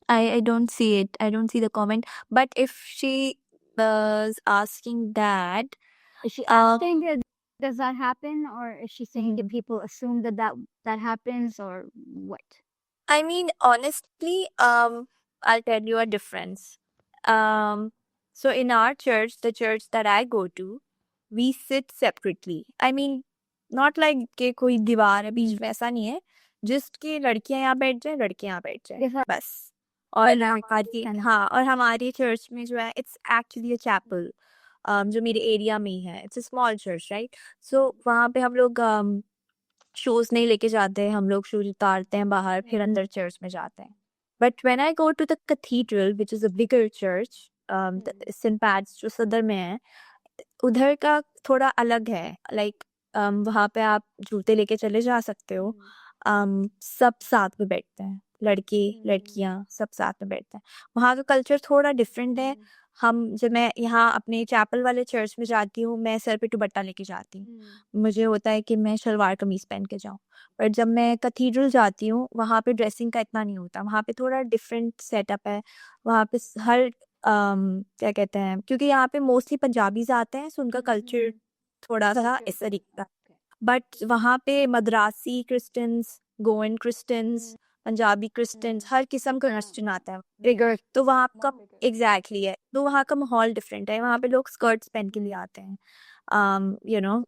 Speaker 3: I don't see it. I don't see the comment. But if she was asking that,
Speaker 2: Is she asking does that happen, or is she saying that people assume that happens, or what?
Speaker 3: I mean, honestly, I'll tell you a difference. So in our church, the church that I go to, we sit separately. I mean, not like कि कोई दीवार है बीच में, ऐसा नहीं है. Just कि लड़कियां यहाँ बैठ जाए, लड़के यहाँ बैठ जाए, बस. और हमारी चर्च में जो है, it's actually a chapel. जो मेरे एरिया में ही है. It's a small church, right? So वहाँ पे हम लोग शूज नहीं लेके जाते हैं, हम लोग शूज उतारते हैं बाहर, फिर अंदर चर्च में जाते हैं. But when I go to the cathedral which is a bigger church, saint Pat's जो सदर में है, उधर का थोड़ा अलग है. लाइक वहाँ पे आप जूते लेके चले जा सकते हो. सब साथ में बैठते हैं, लड़के लड़कियां सब साथ में बैठते हैं. वहाँ का कल्चर थोड़ा डिफरेंट है. जब मैं यहाँ अपने चैपल वाले चर्च में जाती हूँ, मैं सर पे दुपट्टा लेके जाती हूँ. मुझे होता है कि मैं शलवार कमीज पहन के जाऊँ. पर जब मैं कैथीड्रल जाती हूँ, वहाँ पे ड्रेसिंग का इतना नहीं होता. वहाँ पे थोड़ा डिफरेंट सेटअप है. वहाँ पे हर क्या कहते हैं, क्योंकि यहाँ पे मोस्टली पंजाबीज आते हैं, सो उनका कल्चर थोड़ा सा इस तरीके का. बट वहाँ पे Madrasi Christians, Goan Christians, Punjabi Christians, हर किस्म का क्रिश्चियन आता है. बिगर तो वहाँ का एग्जैक्टली है. तो वहाँ का माहौल डिफरेंट है. वहाँ पे लोग स्कर्ट्स पहन के लिए आते हैं.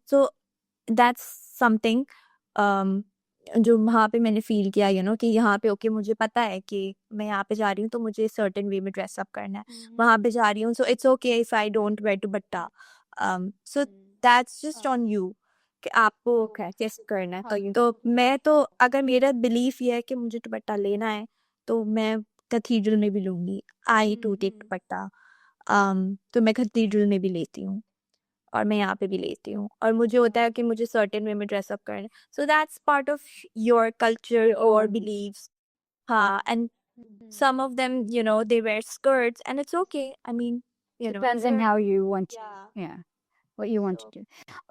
Speaker 3: सो दैट्स समथिंग जो वहाँ पे मैंने फील किया, कि यहाँ पे ओके, मुझे पता है कि मैं यहाँ पे जा रही हूँ तो मुझे सर्टेन वे में ड्रेस अप करना है. वहाँ पे जा रही हूँ, so it's okay if I don't wear dupatta. So that's just on you कि आपको कैसे करना है. तो मैं तो अगर मेरा बिलीफ ये है कि मुझे दुपट्टा लेना है, तो मैं कैथीड्रल में भी लूंगी. आई टू टेक दुपट्टा. तो मैं कैथीड्रल में भी लेती हूँ, और मैं यहाँ पे भी लेती हूँ. और मुझे होता है कि मुझे सर्टेन वे में ड्रेस अप करना है. So that's part of your culture और बिलीव्स. हाँ, and some of them, they wear skirts, and it's okay. I mean,
Speaker 2: Depends on how you want. What you want to do.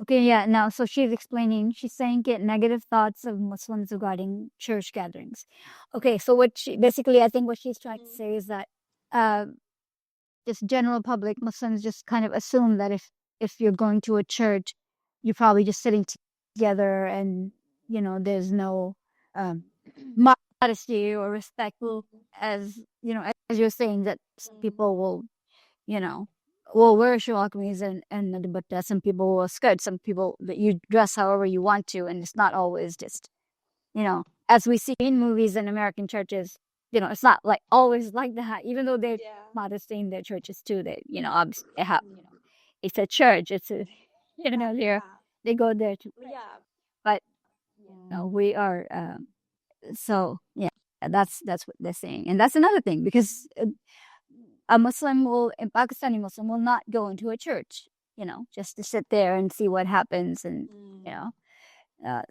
Speaker 2: Okay, yeah. Now, so she's explaining. She's saying get negative thoughts of Muslims regarding church gatherings. Okay, so basically, I think what she's trying to say is that just general public Muslims just kind of assume that if you're going to a church, you're probably just sitting together, and there's no modesty or respect, as as you're saying, that some people will wear shalwar kameez and dupatta. Some people will skirt. Some people that you dress however you want to, and it's not always just as we see in movies in American churches. It's not like always like that, even though they're modesty in their churches too. They, obviously they have, it's a church. It's a, they go there to pray. But, we are, so yeah, that's what they're saying. And that's another thing, because a Pakistani Muslim will not go into a church, just to sit there and see what happens. And,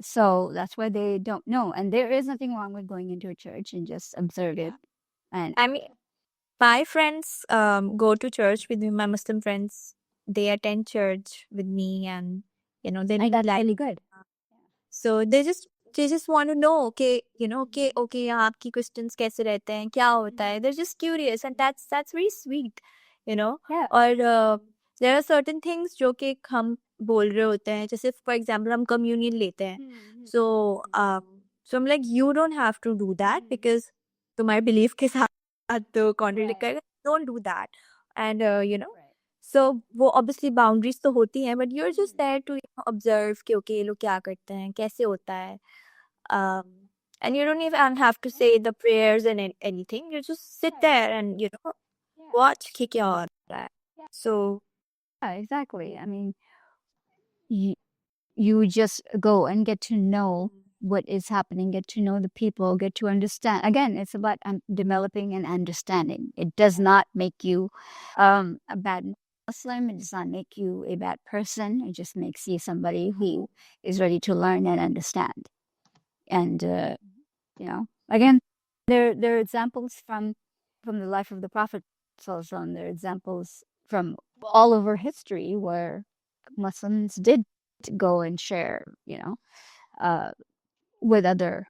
Speaker 2: so that's why they don't know. And there is nothing wrong with going into a church and just observe it. And
Speaker 3: I mean, my friends go to church with me, my Muslim friends. they attend church with me, and they
Speaker 2: And that's really good.
Speaker 3: so they just want to know, okay, okay, आपकी Christians कैसे रहते हैं, क्या होता है? They're just curious, and that's very sweet,
Speaker 2: Yeah.
Speaker 3: और there are certain things जो कि हम बोल रहे होते हैं, जैसे for example हम communion लेते हैं, so I'm like, you don't have to do that because तुम्हारे belief के साथ तो contradict करेगा, don't do that, and so वो obviously boundaries तो होती हैं, but you're just there to observe कि okay ये लोग क्या करते हैं, कैसे होता है, um, and you don't even have to say the prayers and anything. You just sit there and watch कि क्या हो रहा है. So
Speaker 2: Yeah, exactly. I mean, you just go and get to know what is happening, get to know the people, get to understand. Again, it's about developing and understanding. It does not make you a bad Muslim. It does not make you a bad person. It just makes you somebody who is ready to learn and understand. And again, there are examples from the life of the Prophet. Also, there are examples from all over history where Muslims did go and share, with other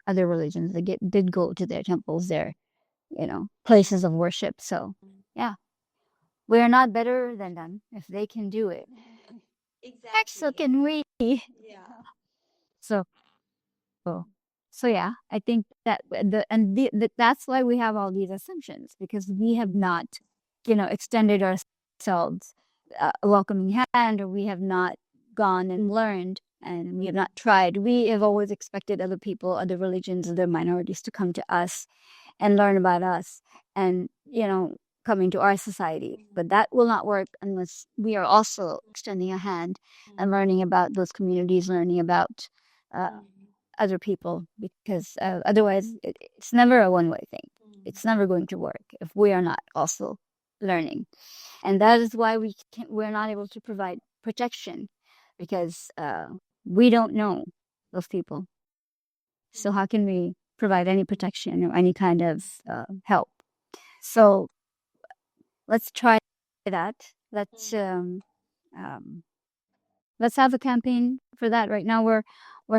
Speaker 2: religions. They did go to their temples, their places of worship. So yeah, we are not better than them. If they can do it, so can we. So so yeah, I think that that's why we have all these assumptions, because we have not extended ourselves a welcoming hand, or we have not gone and learned, and we have not tried. We have always expected other people, other religions, other minorities to come to us and learn about us, and come into our society. But that will not work unless we are also extending a hand and learning about those communities, learning about other people, because otherwise it's never a one-way thing. It's never going to work if we are not also learning. And that is why we're not able to provide protection, because we don't know those people. So how can we provide any protection or any kind of help? So let's try that. Let's have a campaign for that. Right now we're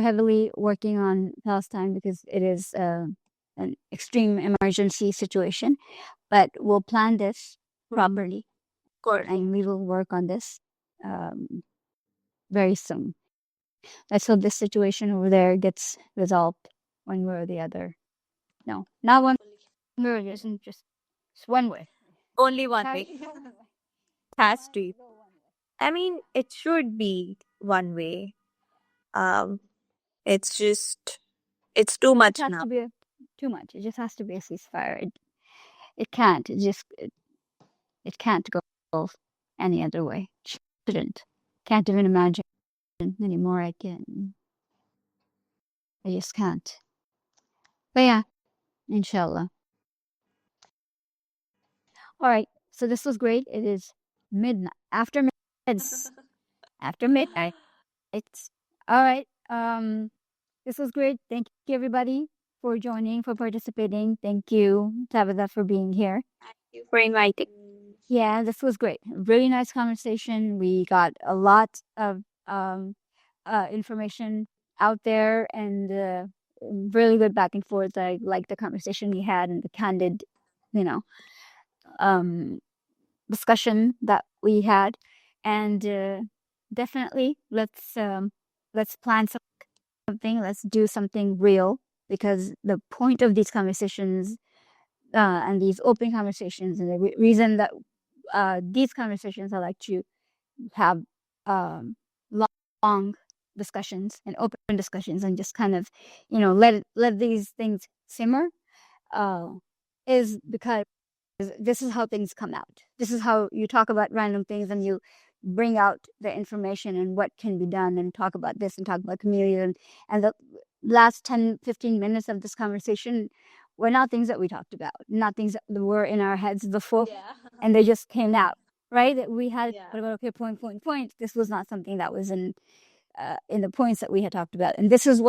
Speaker 2: heavily working on Palestine because it is an extreme emergency situation, but we'll plan this properly, and we will work on this very soon. Let's hope this situation over there gets resolved one way or the other. No, not one way. It isn't just one way.
Speaker 3: only one way. Has to. I mean, it should be one way. It's just, it's too much
Speaker 2: It has
Speaker 3: now.
Speaker 2: to be too much. It just has to be a ceasefire. It can't. It can't go any other way. It shouldn't. Can't even imagine anymore. I just can't. But yeah, inshallah. All right. So this was great. It is midnight. After midnight. It's all right. This was great. Thank you everybody for joining, for participating. Thank you, Tabitha, for being here.
Speaker 3: Thank you for inviting.
Speaker 2: Yeah, this was great. Really nice conversation. We got a lot of information out there, and really good back and forth. I like the conversation we had and the candid, discussion that we had. And definitely, let's plan something. Let's do something real, because the point of these conversations and these open conversations, and the reason that these conversations I like to have long discussions and open discussions, and just kind of let these things simmer, is because this is how things come out. This is how you talk about random things, and you bring out the information and what can be done, and talk about this and talk about community, and the last 10-15 minutes of this conversation were not things that we talked about, not things that were in our heads before, and they just came out, right? That we had about, okay, point. This was not something that was in the points that we had talked about, and this is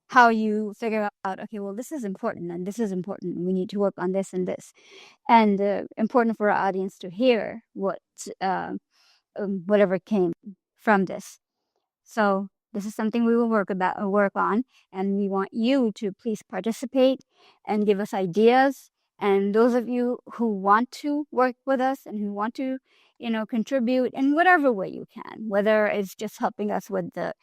Speaker 2: how you figure out, okay, well, this is important, and this is important, and we need to work on this and this, and important for our audience to hear what whatever came from this. So this is something we will work on, and we want you to please participate and give us ideas. And those of you who want to work with us and who want to, contribute in whatever way you can, whether it's just helping us with the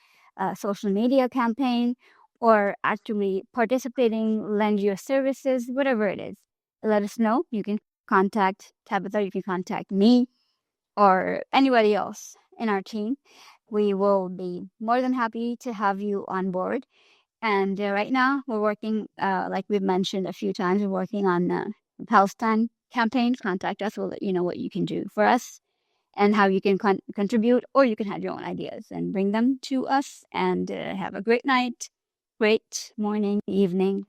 Speaker 2: social media campaign or actually participating, lend your services, whatever it is, let us know. You can contact Tabitha, you can contact me, or anybody else in our team. We will be more than happy to have you on board. And right now, we're working, like we've mentioned a few times, we're working on the Palestine campaign. Contact us. We'll let you know what you can do for us and how you can contribute, or you can have your own ideas and bring them to us. And have a great night, great morning, evening,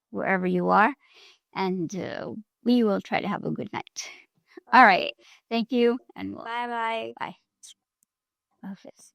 Speaker 2: wherever you are. And we will try to have a good night. All right. Thank you. And we'll
Speaker 3: Bye bye.
Speaker 2: bye. Office.